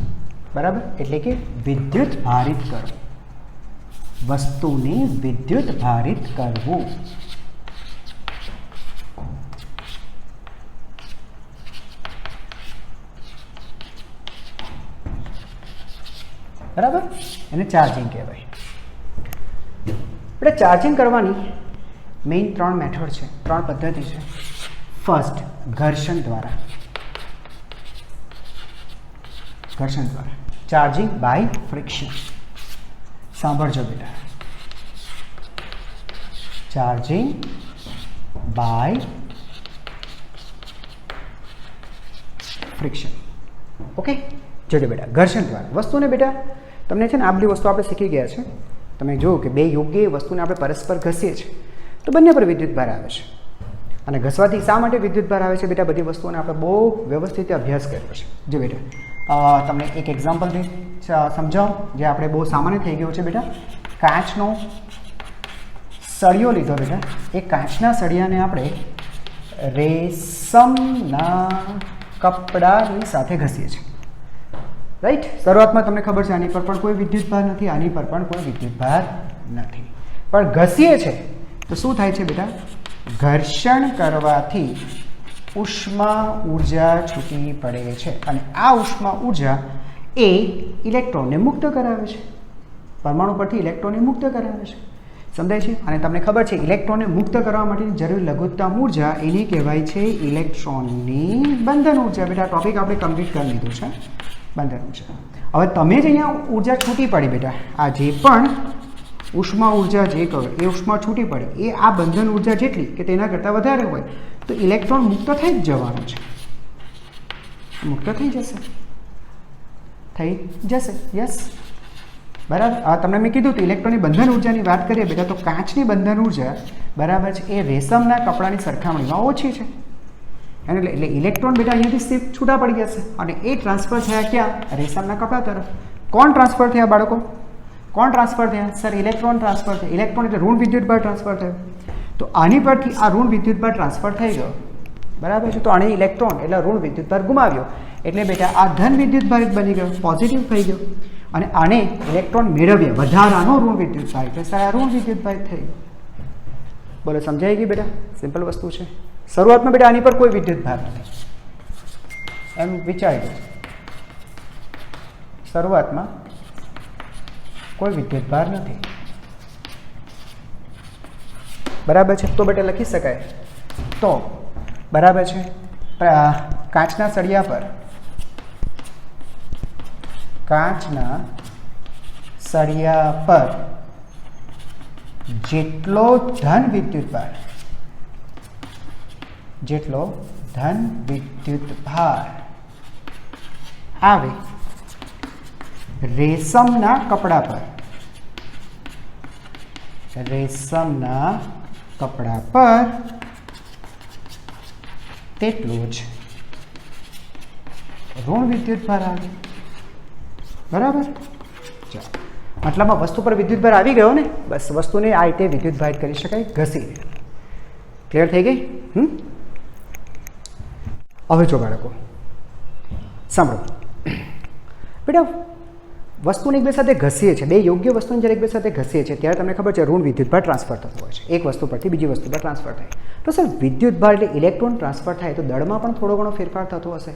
[SPEAKER 1] બરાબર, એટલે કે વિદ્યુત ભારિત કરવું, વસ્તુને વિદ્યુત ભારિત કરવું. બરાબર, એને ચાર્જિંગ કહેવાય. એટલે ચાર્જિંગ કરવાની મેઇન 3 મેથડ છે, 3 પદ્ધતિ છે. ફર્સ્ટ, ઘર્ષણ દ્વારા. ઘર્ષણ દ્વારા ચાર્જિંગ બાય ફ્રિક્શન. સાંભળજો બેટા, ચાર્જિંગ બાય ફ્રિક્શન. ઓકે, જોજો બેટા, ઘર્ષણ દ્વારા વસ્તુને બેટા તમને છે ને આ બધી વસ્તુ આપણે શીખી ગયા છે. તમે જોયું કે બે યોગ્ય વસ્તુને આપણે પરસ્પર ઘસીએ છીએ તો બંને પર વિદ્યુત ભાર આવે છે. અને ઘસવાથી શા માટે વિદ્યુત ભાર આવે છે બેટા, બધી વસ્તુઓને આપણે બહુ વ્યવસ્થિત અભ્યાસ કર્યો છે. જો બેટા તમને એક એક્ઝામ્પલથી સમજાવું, જે આપણે બહુ સામાન્ય થઈ ગયું છે બેટા. કાચનો સળિયો લીધો બેટા, એ કાચના સળિયાને આપણે રેશમના કપડાની સાથે ઘસીએ છીએ, રાઈટ. શરૂઆતમાં તમને ખબર છે આની પર પણ કોઈ વિદ્યુત ભાર નથી, આની પર પણ કોઈ વિદ્યુત ભાર નથી, પણ ઘસીએ છે તો શું થાય છે બેટા, ઘર્ષણ કરવાથી ઉષ્મા ઉર્જા છૂટી પડે છે અને આ ઉષ્મા ઉર્જા એ ઇલેક્ટ્રોનને મુક્ત કરાવે છે, પરમાણુ પરથી ઇલેક્ટ્રોનને મુક્ત કરાવે છે. સમજાય છે? અને તમને ખબર છે ઇલેક્ટ્રોનને મુક્ત કરવા માટેની જરૂરી લઘુત્તમ ઉર્જા એને કહેવાય છે ઇલેક્ટ્રોનની બંધન ઉર્જા. બેટા ટોપિક આપણે કમ્પ્લીટ કરી લીધું છે, બંધન ઉર્જા. હવે તમે જ અહીંયા ઉર્જા છૂટી પડી બેટા, આ જે પણ ઉષ્મા ઉર્જા જે કહો એ ઉષ્મા છૂટી પડે એ આ બંધન ઉર્જા જેટલી કે તેના કરતાં વધારે હોય તો ઇલેક્ટ્રોન મુક્ત થઈ જ જવાનું છે, મુક્ત થઈ જશે, થઈ જશે. યસ, બરાબર. આ તમને મેં કીધું હતું ઇલેક્ટ્રોનની બંધન ઉર્જાની વાત કરીએ બેટા તો કાચની બંધન ઉર્જા બરાબર છે એ રેશમના કપડાની સરખામણીમાં ઓછી છે. એટલે ઇલેક્ટ્રોન બેટા અહીંયાથી શિફ્ટ છૂટા પડી ગયા છે અને એ ટ્રાન્સફર થયા ક્યાં, રેશમના કપડા તરફ. કોણ ટ્રાન્સફર થયા બાળકો, કોણ ટ્રાન્સફર થયા? સર ઇલેક્ટ્રોન ટ્રાન્સફર થયા. ઇલેક્ટ્રોન એટલે ઋણ વિદ્યુતભાર ટ્રાન્સફર થયો. તો આની પરથી આ ઋણ વિદ્યુતભાર ટ્રાન્સફર થઈ ગયો, બરાબર છે. તો આને ઇલેક્ટ્રોન એટલે ઋણ વિદ્યુતભાર ગુમાવ્યો એટલે બેટા આ ધન વિદ્યુતભાર બની ગયો, પોઝિટિવ થઈ ગયો. અને આને ઇલેક્ટ્રોન મેળવ્યા વધારાનો ઋણ વિદ્યુતભાર એટલે સર આ ઋણ વિદ્યુતભાર થઈ ગયો. બોલો, સમજાઈ ગઈ બેટા? સિમ્પલ વસ્તુ છે. શરૂઆતમાં બેટા આની પર કોઈ વિદ્યુતભાર નથી, એમ વિચારી દો. શરૂઆતમાં કોઈ વિદ્યુતભાર નથી, બરાબર છે. તો બેટા લખી શકાય તો બરાબર છે કાચના સળિયા પર, કાચના સળિયા પર જેટલો ધન વિદ્યુતભાર, જેટલો ધન વિદ્યુતભાર આવે રેશમના કપડા પર, રેશમના કપડા પર તેટલું જ ઋણ વિદ્યુતભાર આવે, બરાબર. ચાલો, મતલબમાં વસ્તુ પર વિદ્યુતભાર આવી ગયો ને, બસ વસ્તુને આ રીતે વિદ્યુતભારિત કરી શકાય, ઘસી. ક્લિયર થઈ ગઈ? હવે જો બાળકો સાંભળો બેટા, વસ્તુને એકબીજા સાથે ઘસીએ છીએ, બે યોગ્ય વસ્તુને જ્યારે એકબીજા સાથે ઘસીએ છીએ ત્યારે તમને ખબર છે ઋણ વિદ્યુતભાર ટ્રાન્સફર થતો હોય છે, એક વસ્તુ પરથી બીજી વસ્તુ પર ટ્રાન્સફર થાય. તો સર વિદ્યુતભાર એટલે ઇલેક્ટ્રોન ટ્રાન્સફર થાય તો દળમાં પણ થોડો ઘણો ફેરફાર થતો હશે.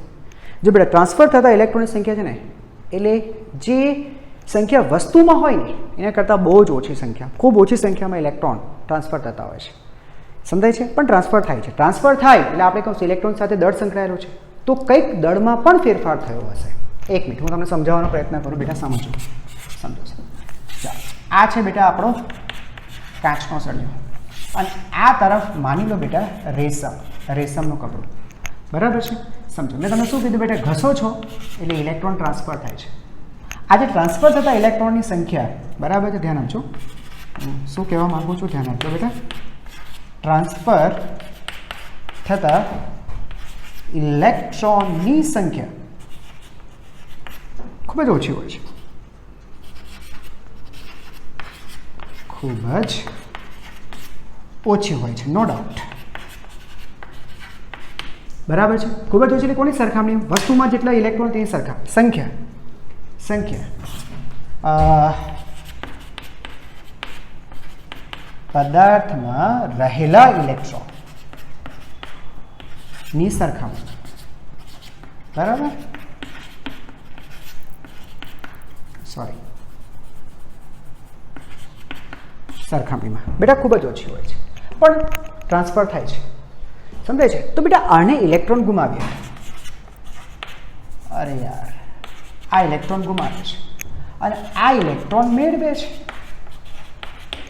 [SPEAKER 1] જો બેટા ટ્રાન્સફર થતા ઇલેક્ટ્રોનની સંખ્યા છે ને, એટલે જે સંખ્યા વસ્તુમાં હોય ને એના કરતાં બહુ જ ઓછી સંખ્યા, ખૂબ ઓછી સંખ્યામાં ઇલેક્ટ્રોન ટ્રાન્સફર થતા હોય છે. સમજાય છે? પણ ટ્રાન્સફર થાય છે. ટ્રાન્સફર થાય એટલે આપણે કહું ઇલેક્ટ્રોન સાથે દળ સંકળાયેલો છે તો કંઈક દળમાં પણ ફેરફાર થયો હશે. એક મિનિટ હું તમને સમજાવવાનો પ્રયત્ન કરું બેટા, સમજો. ચાલો, આ છે બેટા આપણો કાચનો સળિયો અને આ તરફ માની લો બેટા રેશમ, રેશમનું કપડું, બરાબર છે. સમજો, મેં તમને શું કીધું બેટા, ઘસો છો એટલે ઇલેક્ટ્રોન ટ્રાન્સફર થાય છે. આજે ટ્રાન્સફર થતા ઇલેક્ટ્રોનની સંખ્યા, બરાબર છે, ધ્યાન આપજો. શું કહેવા માંગુ છું, ધ્યાન આપજો બેટા. ટ્રાન્સફર થતા ઇલેક્ટ્રોનની સંખ્યા ખૂબ જ ઓછી હોય છે, ખૂબ જ ઓછી હોય છે, નો ડાઉટ, બરાબર છે. ખૂબ જ ઓછી એટલે કોની સરખામણી? વસ્તુમાં જેટલા ઇલેક્ટ્રોન તેની સંખ્યા સંખ્યા પદાર્થમાં રહેલા ઇલેક્ટ્રોનની સરખામણી, બરાબર, સોરી, સરખામણીમાં બેટા ખૂબ જ ઓછી હોય છે પણ ટ્રાન્સફર થાય છે, સમજાય છે? તો બેટા આને ઇલેક્ટ્રોન ગુમાવ્યા, અરે યાર આ ઇલેક્ટ્રોન ગુમાવે છે અને આ ઇલેક્ટ્રોન મેળવે છે,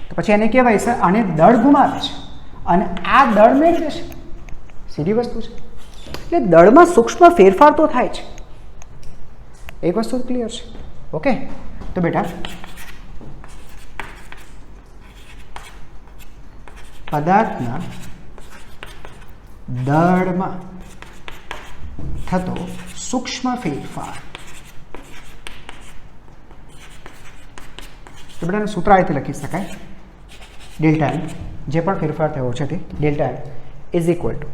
[SPEAKER 1] તો પછી એને કહેવાય છે આને દળ ગુમાવે છે અને આ દળ મેળવે છે. સીધી વસ્તુ છે. એટલે દળમાં સૂક્ષ્મ ફેરફાર તો થાય છે, એક વસ્તુ ક્લિયર છે. ઓકે, તો બેટા પદાર્થના દળમાં થતો સૂક્ષ્મ ફેરફાર, તો બેટાનું સૂત્ર આ રીતે લખી શકાય, ડેલ્ટા એમ, જે પણ ફેરફાર થયો છે તે delta M is equal to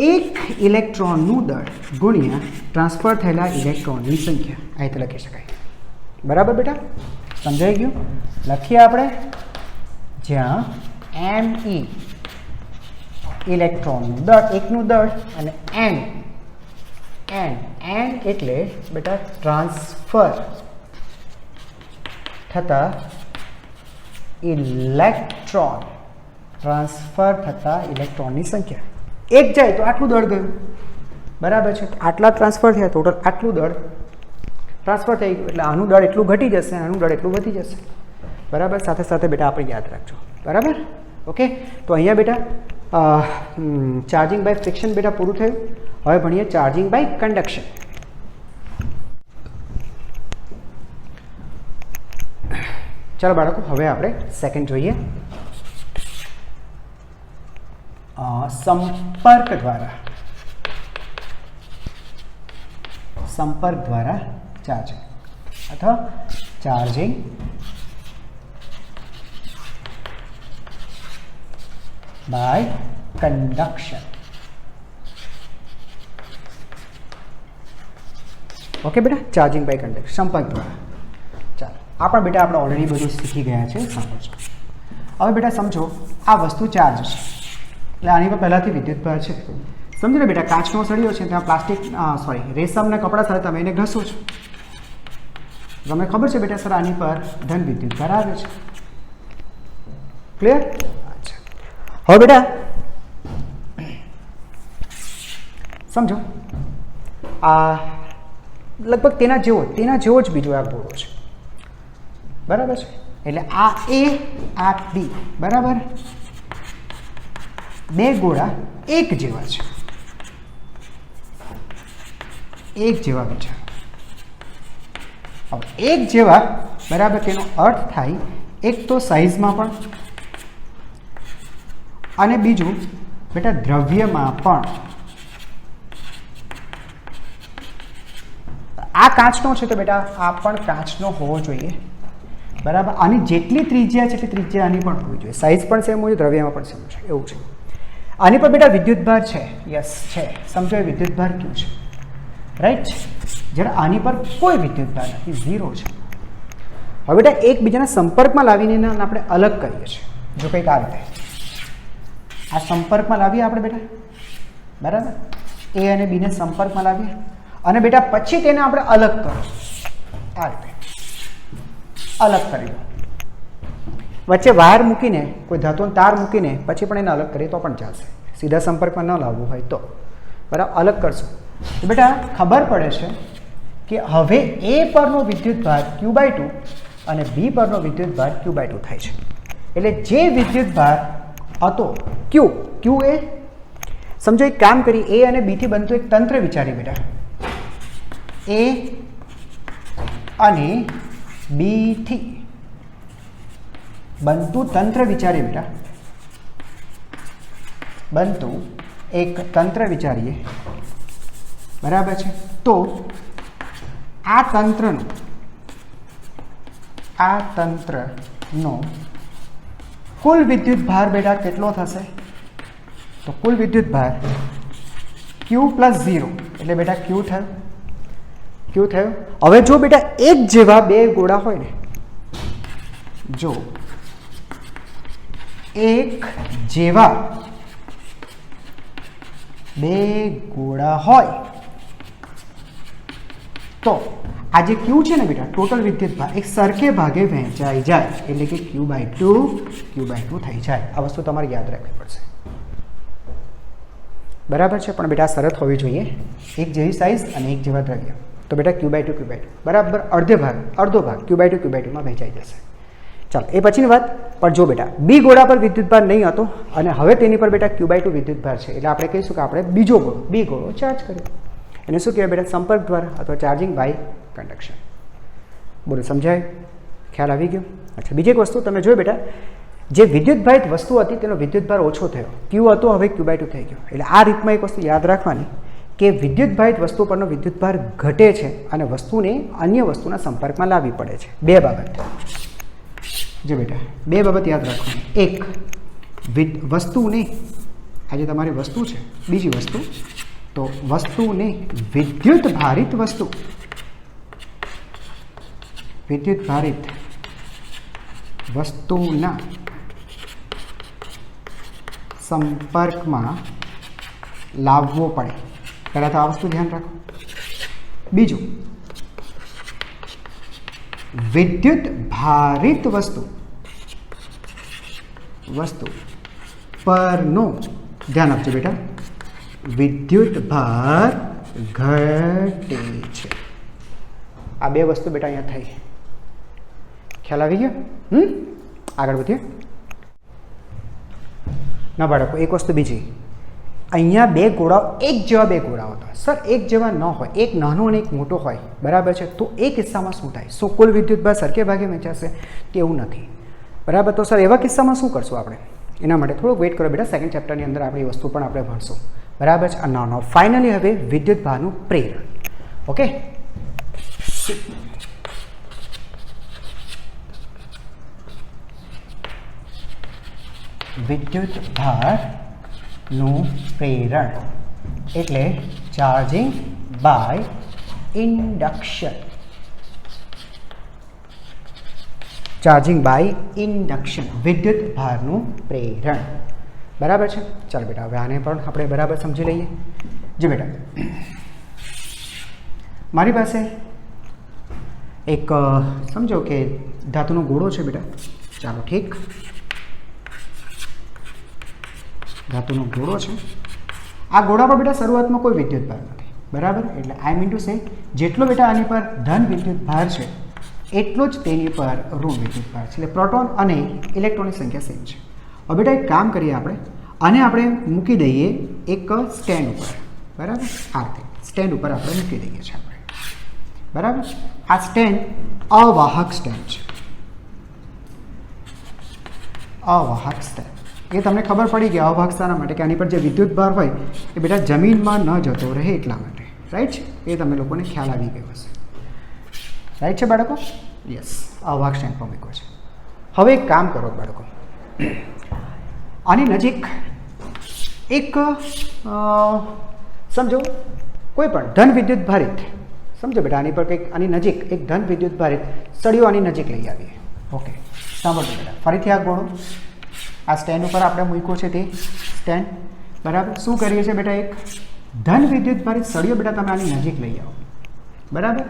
[SPEAKER 1] એક ઇલેક્ટ્રોનનું દળ ગુણ્યા ટ્રાન્સફર થયેલા ઇલેક્ટ્રોનની સંખ્યા, આ રીતે લખી શકાય. બરાબર બેટા, સમજાઈ ગયું? લખીએ આપણે, જ્યાં me ઇલેક્ટ્રોનનું દળ, એકનું દળ, અને n એટલે બેટા ટ્રાન્સફર થતા ઇલેક્ટ્રોનની સંખ્યા. એક જાય તો આટલું દળ ગયું, બરાબર છે? આટલા ટ્રાન્સફર થયા, ટોટલ આટલું દળ ટ્રાન્સફર થઈ ગયું, એટલે આનું દળ એટલું ઘટી જશે, આનું દળ એટલું વધી જશે, બરાબર? સાથે સાથે બેટા આપણે યાદ રાખજો, બરાબર? ઓકે, તો અહીંયા બેટા ચાર્જિંગ બાય ફ્રિક્શન બેટા પૂરું થયું. હવે ભણીએ ચાર્જિંગ બાય કન્ડક્શન. ચાલો બાળકો, હવે આપણે સેકન્ડ જોઈએ. સંપર્ક દ્વારા ચાર્જિંગ અથવા ચાર્જિંગ બાય કન્ડક્શન. ઓકે બેટા, ચાર્જિંગ બાય કન્ડક્શન, સંપર્ક દ્વારા. ચાલો, આ પણ બેટા આપણે ઓલરેડી બધું શીખી ગયા છે, સમજો. હવે બેટા સમજો, આ વસ્તુ ચાર્જ છે, એટલે આની પર પહેલાંથી વિદ્યુતભાર છે. સમજો ને બેટા, કાચનો સળિયો છે, ત્યાં પ્લાસ્ટિક રેશમના કપડા સાથે તમે એને ઘસો છો, તમને ખબર છે બેટા સર આની પર ધન વિદ્યુતભાર આવે છે. ક્લિયર? અચ્છા, હવે બેટા સમજો, આ લગભગ તેના જેવો જ બીજો આ ગોળો છે, બરાબર છે? એટલે આ એ, આ બી, બરાબર? બે ગોળા એક જેવા છે, એક જેવા વિચાર. હવે એક જેવા, બરાબર, તેનો અર્થ થાય એક તો સાઇઝમાં પણ અને બીજું બેટા દ્રવ્યમાં પણ. આ કાચનો છે તો બેટા આ પણ કાચનો હોવો જોઈએ, બરાબર? આની જેટલી ત્રિજ્યા છે એટલી ત્રિજ્યા આની પણ હોવી જોઈએ, સાઇઝ પણ સેમ હોય, દ્રવ્યમાં પણ સેમ છે, એવું છે. આની પર બેટા વિદ્યુતભાર છે, યસ છે, સમજો વિદ્યુતભાર ક્યુ છે, રાઈટ? જ્યારે આની પર કોઈ વિદ્યુતભાર નથી, ઝીરો છે. હવે બેટા એકબીજાના સંપર્કમાં લાવીને આપણે અલગ કરીએ છીએ, જો કંઈક આ રીતે આ સંપર્કમાં લાવીએ આપણે બેટા, બરાબર? એ અને બીને સંપર્કમાં લાવીએ અને બેટા પછી તેને આપણે અલગ કરો, આ રીતે અલગ કરી દો. વચ્ચે વાયર મૂકીને, કોઈ ધાતુનો તાર મૂકીને પછી પણ એને અલગ કરીએ તો પણ ચાલશે, સીધા સંપર્કમાં ન લાવવું હોય તો, બરાબર? અલગ કરશું તો બેટા ખબર પડે છે કે હવે એ પરનો વિદ્યુતભાર Q/2 અને બી પરનો વિદ્યુતભાર Q/2 થાય છે. એટલે જે વિદ્યુતભાર હતો Q એ સમજો એક કામ કરી, એ અને બીથી બનતું એક તંત્ર વિચારી બેટા, એ અને બીથી બનતું તંત્ર વિચારીએ બેટા, બનતું એક તંત્ર વિચારીએ, બરાબર છે? તો આ તંત્રનો કુલ વિદ્યુતભાર બેટા કેટલો થશે? તો કુલ વિદ્યુતભાર Q + 0 એટલે બેટા Q થયો, Q ક્યુ થયો. હવે જો બેટા એક જેવા બે ગોળા હોય ને, જો એક જેવા બે ગોળા હોય તો આ જે ક્યુ છે ને બેટા, ટોટલ વિદ્યુત ભાર એક સરખે ભાગે વહેંચાઈ જાય, એટલે કે Q/2 થઈ જાય. આ વસ્તુ તમારે યાદ રાખવી પડશે. બરાબર છે. પણ બેટા શરત હોવી જોઈએ એક જેવી સાઇઝ અને એક જેવા દ્રવ્ય. તો બેટા Q/2 બરાબર અડધો ભાગ Q/2 માં વહેંચાઈ જશે. ચાલો એ પછીની વાત. પણ જો બેટા બી ગોળા પર વિદ્યુતભાર નહીં હતો અને હવે તેની પર બેટા Q/2 વિદ્યુતભાર છે, એટલે આપણે કહીશું કે આપણે બીજો ગોળો બી ગોળો ચાર્જ કર્યો. એને શું કહેવાય બેટા? સંપર્ક દ્વારા અથવા ચાર્જિંગ બાય કન્ડક્શન. બોલો સમજાય? ખ્યાલ આવી ગયો? અચ્છા, બીજી એક વસ્તુ તમે જોયું બેટા, જે વિદ્યુતભારિત વસ્તુ હતી તેનો વિદ્યુતભાર ઓછો થયો. Q હતો હવે Q/2 થઈ ગયો. એટલે આ રીતમાં એક વસ્તુ યાદ રાખવાની કે વિદ્યુતભારિત વસ્તુ પરનો વિદ્યુતભાર ઘટે છે અને વસ્તુને અન્ય વસ્તુના સંપર્કમાં લાવવી પડે છે. બે બાબત જો બેટા, બે બાબત યાદ રાખવાની. એક, વસ્તુને આ જે તમારી વસ્તુ છે, બીજી વસ્તુ તો વસ્તુને વિદ્યુતભારિત વસ્તુના સંપર્કમાં લાવવો પડે. પહેલાં તો આ વસ્તુ ધ્યાન રાખો. બીજું, વિદ્યુતભારિત વસ્તુ પરનો ધ્યાન આપજો બેટા, વિદ્યુતભાર ઘટે છે. આ બે વસ્તુ બેટા અહીંયા થઈ. ખ્યાલ આવી ગયો? આગળ વધીએ. ના બાળકો, એક વસ્તુ બીજી, અહીંયા બે ગોળાઓ એક જેવા બે ગોળાઓ હતા. સર એક જેવા ન હોય, એક નાનો અને એક મોટો હોય, બરાબર છે. તો એ કિસ્સામાં શું થાય? શું કુલ વિદ્યુતભાર સરખે ભાગે વહેંચાશે? તેવું નથી. બરાબર. તો સર એવા કિસ્સામાં શું કરશું આપણે? એના માટે થોડુંક વેઇટ કરો બેટા. સેકન્ડ ચેપ્ટરની અંદર આપણે એ વસ્તુ પણ આપણે ભણશું. બરાબર છે. ના ફાઇનલી હવે વિદ્યુતભારનું પ્રેરણ. ઓકે, વિદ્યુતભારનું પ્રેરણ એટલે ચાર્જિંગ બાય ઇન્ડક્શન. વિદ્યુતભારનું પ્રેરણ. બરાબર છે. ચાલો બેટા, હવે આને પણ આપણે બરાબર સમજી લઈએ. જી બેટા, મારી પાસે એક સમજો કે ધાતુનો ગોળો છે બેટા. ચાલો ઠીક, ધાતુનો ગોળો છે. આ ગોળા પર બેટા શરૂઆતમાં કોઈ વિદ્યુતભાર નથી. બરાબર. એટલે આઈ મીન ટુ સે, જેટલો બેટા આની પર ધન વિદ્યુતભાર છે એટલો જ તેની પર ઋણ વિદ્યુતભાર છે. એટલે પ્રોટોન અને ઇલેક્ટ્રોનની સંખ્યા સેમ છે. હવે બેટા એક કામ કરીએ આપણે, આને આપણે મૂકી દઈએ એક સ્ટેન્ડ ઉપર. બરાબર. આ રીતે સ્ટેન્ડ ઉપર આપણે મૂકી દઈએ છીએ આપણે. બરાબર. આ સ્ટેન્ડ અવાહક સ્ટેન્ડ છે. અવાહક સ્ટેન્ડ એ તમને ખબર પડી ગઈ અવાહક શાના માટે? કે આની પર જે વિદ્યુતભાર હોય એ બેટા જમીનમાં ન જતો રહે એટલા માટે. રાઈટ છે. એ તમે લોકોને ખ્યાલ આવી ગયો હશે. રાઈટ છે બાળકો? યસ, અવાહક સ્ટેન્ડ પર મૂક્યો છે. હવે એક કામ કરો બાળકો, આની નજીક એક સમજો કોઈ પણ ધન વિદ્યુતભારિત, સમજો બેટા આની પર કંઈક આની નજીક એક ધન વિદ્યુતભારિત સળિયો આની નજીક લઈ આવીએ. ઓકે, સાંભળજો બેટા. ફરીથી આ ગોળો આ સ્ટેન્ડ ઉપર આપણે મૂક્યો છે તે સ્ટેન્ડ. બરાબર. શું કરીએ છીએ બેટા? એક ધન વિદ્યુતભારિત સળિયો બેટા તમે આની નજીક લઈ આવો. બરાબર.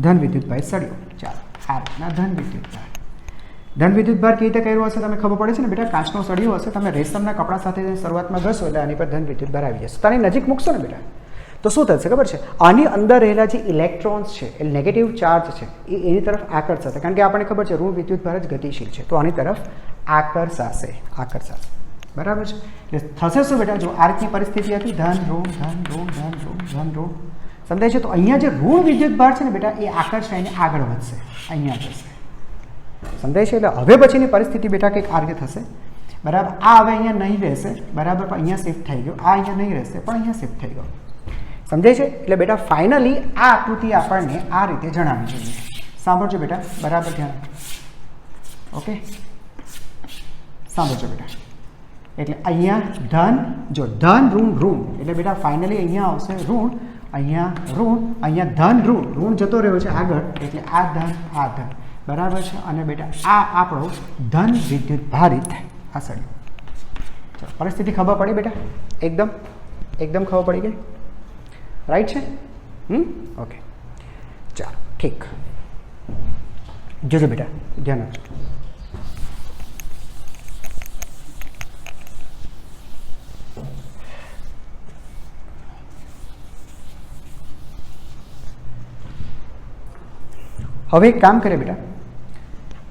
[SPEAKER 1] ધન વિદ્યુતભારિત સળિયો. ચાલો, આ રીતના ધન વિદ્યુતભાર. ધન વિદ્યુતભાર કેવી રીતે કર્યો હશે તમને ખબર પડે છે ને બેટા? કાચનો સળિયો હશે, તમે રેશમના કપડા સાથે શરૂઆતમાં ઘસો એટલે આની પર ધન વિદ્યુતભાર આવી જશે. તો આની નજીક મૂકશો ને બેટા તો શું થશે ખબર છે? આની અંદર રહેલા જે ઇલેક્ટ્રોન્સ છે એ નેગેટિવ ચાર્જ છે એ એની તરફ આકર્ષાશે. કારણ કે આપણને ખબર છે ઋણ વિદ્યુતભાર જ ગતિશીલ છે, તો આની તરફ આકર્ષાશે. બરાબર છે. એટલે થશે શું બેટા? જો આ રીતની પરિસ્થિતિ હતી, ધન ઋણ ધન ઋણ ધન ઋણ ધન ઋણ, સમજાય છે? તો અહીંયા જે ઋણ વિદ્યુતભાર છે ને બેટા એ આકર્ષાઈને આગળ વધશે, અહીંયા જશે. સમજાય છે? એટલે હવે પછીની પરિસ્થિતિ બેટા કંઈક આ રીતે થશે. બરાબર. આ હવે અહીંયા નહીં રહેશે. બરાબર. પણ અહીંયા શિફ્ટ થઈ ગયો. આ અહીંયા નહીં રહેશે પણ અહીંયા શિફ્ટ થઈ ગયો. સમજાય છે? એટલે બેટા ફાઇનલી આ આકૃતિ આપણને આ રીતે જણાવવી જોઈએ. સાંભળજો બેટા, બરાબર ધ્યાન. ઓકે, સાંભળજો બેટા. એટલે અહીંયા ધન, જો ધન ઋણ ઋણ એટલે બેટા ફાઇનલી અહીંયા આવશે ઋણ અહીંયા ઋણ, અહીંયા ધન ઋણ, ઋણ જતો રહ્યો છે આગળ એટલે આ ધન આ ધન, બરાબર છે. અને બેટા આ આપણો ધન વિદ્યુત ભારિત આ સળિયો. ચાલો પરિસ્થિતિ ખબર પડી બેટા? એકદમ ખબર પડી ગઈ? રાઈટ છે? ઓકે ચાલો ઠીક. જોજો બેટા ધ્યાન આપજો. હવે એક કામ કરે બેટા,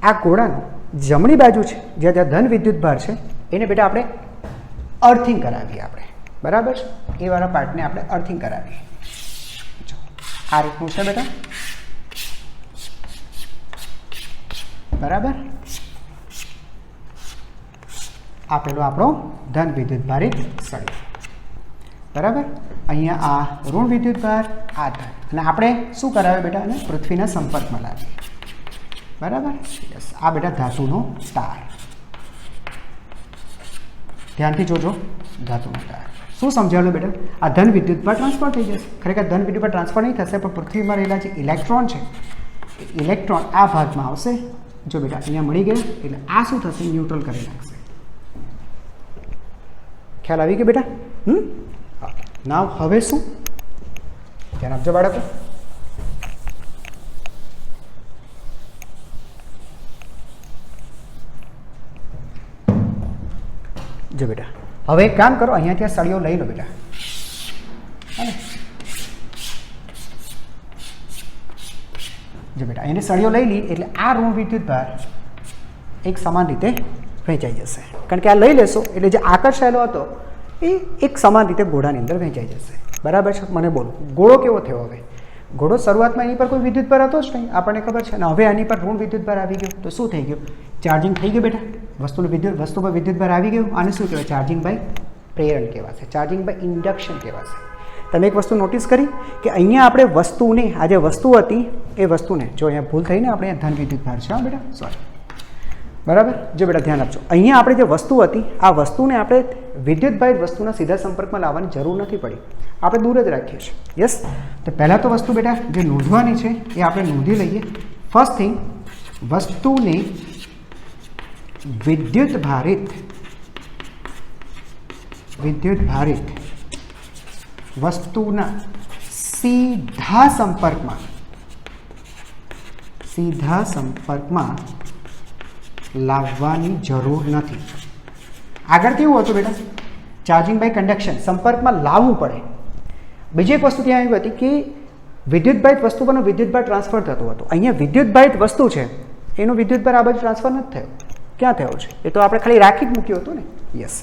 [SPEAKER 1] આ ગોળાનો જમણી બાજુ છે જ્યાં ત્યાં ધન વિદ્યુત ભાર છે એને બેટા આપણે અર્થિંગ કરાવીએ આપણે, બરાબર છે. એ વાળા પાર્ટને આપણે અર્થિંગ કરાવીએ. આ રીતનું છે બેટા, બરાબર. આ પેલો આપણો ધન વિદ્યુત ભારિત સળિયો, બરાબર. અહીંયા આ ઋણ વિદ્યુત ભાર, આ ધન, અને આપણે શું કરાવે બેટા? અને પૃથ્વીના સંપર્કમાં લાવીએ, બરાબર. યસ, આ બેટા ધાતુનો તાર. ધ્યાનથી જોજો, ધાતુનો તાર. શું સમજાવ્યું બેટા? આ ધન વિદ્યુત ભાર ટ્રાન્સફર થઈ જશે. ખરેખર ધન વિદ્યુત ભાર ટ્રાન્સફર નહીં થશે, પણ પૃથ્વીમાં રહેલા જે ઇલેક્ટ્રોન છે એ ઇલેક્ટ્રોન આ ભાગમાં આવશે. જો બેટા અહીંયા મળી ગયા એટલે આ શું થશે? ન્યુટ્રલ કરી નાખશે. ખ્યાલ આવી ગયો બેટા? નાવ હવે શું? ધ્યાન આપજો બાળકો. જો બેટા હવે એક કામ કરો, અહીંયા ત્યાં સળિયો લઈ લો બેટા. જો બેટા એને સળિયો લઈ લી એટલે આ ઋણ વિદ્યુત ભાર એક સમાન રીતે વહેંચાઈ જશે. કારણ કે આ લઈ લેશો એટલે જે આકર્ષાયેલો હતો એ એક સમાન રીતે ગોળાની અંદર વહેંચાઈ જશે, બરાબર છે. મને બોલો ગોળો કેવો થયો? હવે ઘોડો શરૂઆતમાં એની પર કોઈ વિદ્યુત ભાર હતો જ નહીં, આપણને ખબર છે. અને હવે આની પર ઋણ વિદ્યુત ભાર આવી ગયો તો શું થઈ ગયું? ચાર્જિંગ થઈ ગયું બેટા. વસ્તુ પર વિદ્યુત ભાર આવી ગયું. આને શું કહેવાય? ચાર્જિંગ બાય પ્રેરણ કહેવાશે, ચાર્જિંગ બાય ઇન્ડક્શન કહેવાશે. તમે એક વસ્તુ નોટિસ કરી કે અહીંયા આપણે વસ્તુને, આ જે વસ્તુ હતી એ વસ્તુને, જો અહીંયા ભૂલ થઈને આપણે અહીંયા ધન વિદ્યુત ભાર છે હા બેટા, સોરી, બરાબર. જો બેટા ધ્યાન આપજો, અહીંયા આપણે જે વસ્તુ હતી આ વસ્તુને આપણે વિદ્યુત ભારિત વસ્તુના સીધા સંપર્કમાં લાવવાની જરૂર નથી પડી, આપણે દૂર જ રાખીએ છીએ. યસ. તો પહેલાં તો વસ્તુ બેટા જે નોંધવાની છે એ આપણે નોંધી લઈએ. ફર્સ્ટ થિંગ, વસ્તુને વિદ્યુત ભારિત વસ્તુના સીધા સંપર્કમાં લાવવાની જરૂર નથી. આગળ કેવું હતું બેટા? ચાર્જિંગ બાય કન્ડક્શન, સંપર્કમાં લાવવું પડે. બીજી એક વસ્તુ ત્યાં આવી હતી કે વિદ્યુત ભારિત વસ્તુ પરનો વિદ્યુત ભાર ટ્રાન્સફર થતો હતો. અહીંયા વિદ્યુત ભારિત વસ્તુ છે એનો વિદ્યુત ભાર આ બાજુ ટ્રાન્સફર નથી થયો. ક્યાં થયો છે? એ તો આપણે ખાલી રાખી જ મૂક્યું હતું ને. યસ.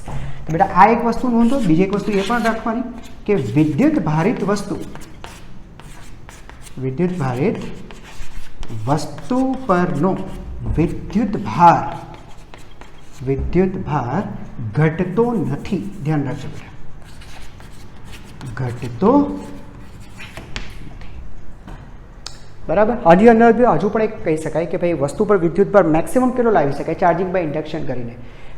[SPEAKER 1] તો બેટા આ એક વસ્તુ નોંધો. બીજી એક વસ્તુ એ પણ રાખવાની કે વિદ્યુત ભારિત વસ્તુ પરનો વિદ્યુત ભાર ઘટતો નથી. ધ્યાન રાખજો બેટા, ઘટતો નથી, બરાબર. હજી અંદર હજુ પણ એક કહી શકાય કે ભાઈ વસ્તુ પર વિદ્યુત ભાર મેક્સિમમ કેટલો લાવી શકાય? ચાર્જિંગ બાય ઇન્ડક્શન કરીને.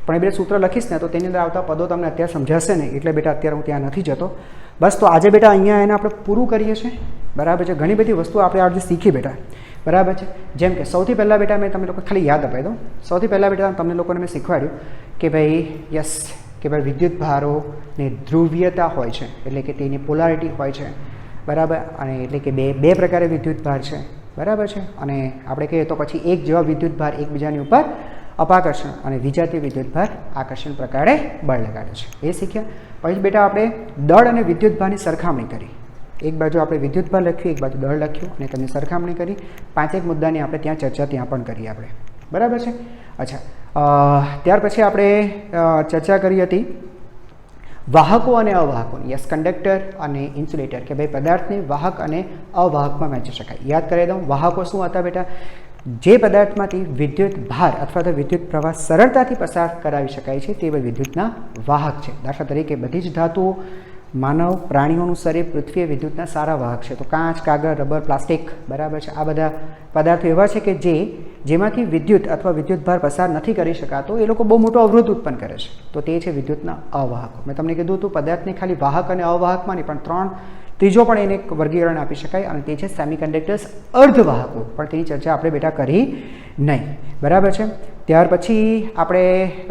[SPEAKER 1] પણ એ બે સૂત્ર લખીશ ને તો તેની અંદર આવતા પદો તમને અત્યારે સમજાશે ને, એટલે બેટા અત્યારે હું ત્યાં નથી જતો. બસ તો આજે બેટા અહીંયા એને આપણે પૂરું કરીએ છીએ, બરાબર છે. ઘણી બધી વસ્તુઓ આપણે આજે શીખી બેટા, બરાબર છે. જેમ કે સૌથી પહેલાં બેટા મેં તમને લોકો ખાલી યાદ અપાવી દઉં. સૌથી પહેલાં બેટા તમને લોકોને મેં શીખવાડ્યું કે ભાઈ યસ, કે ભાઈ વિદ્યુત ભારોની ધ્રુવીયતા હોય છે, એટલે કે તેની પોલારિટી હોય છે, બરાબર. અને એટલે કે બે પ્રકારે વિદ્યુત ભાર છે, બરાબર છે. અને આપણે કહીએ તો પછી એક જેવા વિદ્યુત ભાર એકબીજાની ઉપર અપાકર્ષણ અને વિજાતીય વિદ્યુત ભાર આકર્ષણ પ્રકારે બળ લગાડે છે, એ શીખ્યા. પછી બેટા આપણે દળ અને વિદ્યુત ભારની સરખામણી કરી. એક બાજુ આપણે વિદ્યુત ભાર લખ્યું, એક બાજુ દળ લખ્યું અને તેમની સરખામણી કરી. 5 મુદ્દાની આપણે ત્યાં ચર્ચા ત્યાં પણ કરી આપણે, બરાબર છે. અચ્છા, ત્યાર પછી આપણે ચર્ચા કરી હતી વાહકો અને અવાહકોની. યસ, કંડક્ટર અને ઇન્સ્યુલેટર, કે ભાઈ પદાર્થને વાહક અને અવાહકમાં વહેંચી શકાય. યાદ કરી દઉં, વાહકો શું હતા બેટા? જે પદાર્થમાંથી વિદ્યુત ભાર અથવા તો વિદ્યુત પ્રવાહ સરળતાથી પસાર કરાવી શકાય છે તે વિદ્યુતના વાહક છે. દાખલા તરીકે બધી જ ધાતુઓ, માનવ પ્રાણીઓનું શરીર, પૃથ્વી વિદ્યુતના સારા વાહક છે. તો કાચ, કાગળ, રબર, પ્લાસ્ટિક, બરાબર છે. આ બધા પદાર્થો એવા છે કે જેમાંથી વિદ્યુત અથવા વિદ્યુત ભાર પસાર નથી કરી શકાતો, એ લોકો બહુ મોટો અવરોધ ઉત્પન્ન કરે છે. તો તે છે વિદ્યુતના અવાહકો. મેં તમને કીધું હતું પદાર્થને ખાલી વાહક અને અવાહકમાં નહીં પણ ત્રીજો પણ એને એક વર્ગીકરણ આપી શકાય અને તે છે સેમિકન્ડક્ટર્સ અર્ધવાહકો, પણ તેની ચર્ચા આપણે બેટા કરી નહીં. બરાબર છે. ત્યાર પછી આપણે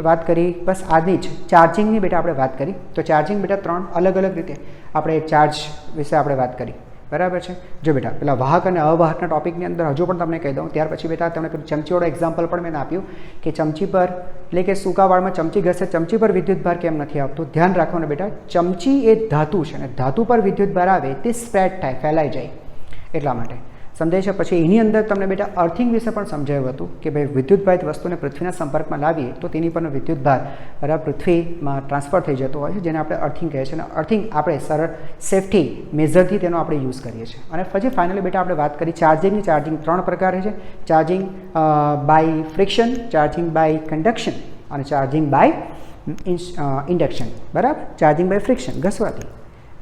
[SPEAKER 1] વાત કરી બસ આજની જ ચાર્જિંગની બેટા આપણે વાત કરી. તો ચાર્જિંગ બેટા 3 અલગ અલગ રીતે આપણે ચાર્જ વિશે આપણે વાત કરી. બરાબર છે. જો બેટા પેલા વાહક અને અવાહકના ટોપિકની અંદર હજુ પણ તમને કહી દઉં. ત્યાર પછી બેટા તમને પેલું ચમચીવાળો એક્ઝામ્પલ પણ મેં આપ્યું કે ચમચી પર એટલે કે સૂકા વાળમાં ચમચી ઘસે, ચમચી પર વિદ્યુતભાર કેમ નથી આવતો. ધ્યાન રાખવાનું બેટા, ચમચી એ ધાતુ છે અને ધાતુ પર વિદ્યુતભાર આવે તે સ્પ્રેડ થાય, ફેલાઈ જાય, એટલા માટે સમજાય છે. પછી એની અંદર તમને બેટા અર્થિંગ વિશે પણ સમજાવ્યું હતું કે ભાઈ વિદ્યુતભારિત વસ્તુને પૃથ્વીના સંપર્કમાં લાવીએ તો તેની પરનો વિદ્યુતભાર બરાબર પૃથ્વીમાં ટ્રાન્સફર થઈ જતો હોય છે, જેને આપણે અર્થિંગ કહે છે. અને અર્થિંગ આપણે સરળ સેફ્ટી મેઝરથી તેનો આપણે યુઝ કરીએ છીએ. અને પછી ફાઇનલી બેટા આપણે વાત કરી ચાર્જિંગની. ચાર્જિંગ 3 પ્રકારે છે: charging by friction, charging by conduction અને ચાર્જિંગ બાય ઇન્ડક્શન. બરાબર. ચાર્જિંગ બાય ફ્રિક્શન ઘસવાથી,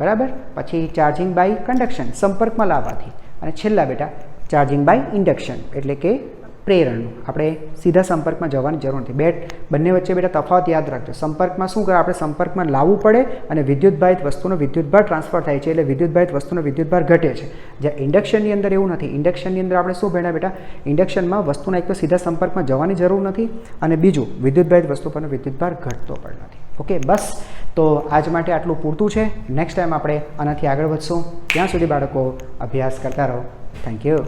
[SPEAKER 1] બરાબર. પછી ચાર્જિંગ બાય કન્ડક્શન સંપર્કમાં લાવવાથી, અને છેલ્લા બેટા ચાર્જિંગ બાય ઇન્ડક્શન એટલે કે પ્રેરણનું. આપણે સીધા સંપર્કમાં જવાની જરૂર નથી. બંને વચ્ચે બેટા તફાવત યાદ રાખજો. સંપર્કમાં શું કરે, આપણે સંપર્કમાં લાવવું પડે અને વિદ્યુતભારિત વસ્તુનો વિદ્યુતભાર ટ્રાન્સફર થાય છે, એટલે વિદ્યુતભારિત વસ્તુનો વિદ્યુતભાર ઘટે છે. જ્યાં ઇન્ડક્શનની અંદર એવું નથી. ઇન્ડક્શનની અંદર આપણે શું ભણ્યા બેટા, ઇન્ડક્શનમાં વસ્તુના એક તો સીધા સંપર્કમાં જવાની જરૂર નથી અને બીજું વિદ્યુતભારિત વસ્તુ પરનો વિદ્યુતભાર ઘટતો પણ નથી. ઓકે, બસ. તો આજ માટે આટલું પૂરતું છે. નેક્સ્ટ ટાઈમ આપણે આનાથી આગળ વધશું. ત્યાં સુધી બાળકો અભ્યાસ કરતા રહો. Thank you.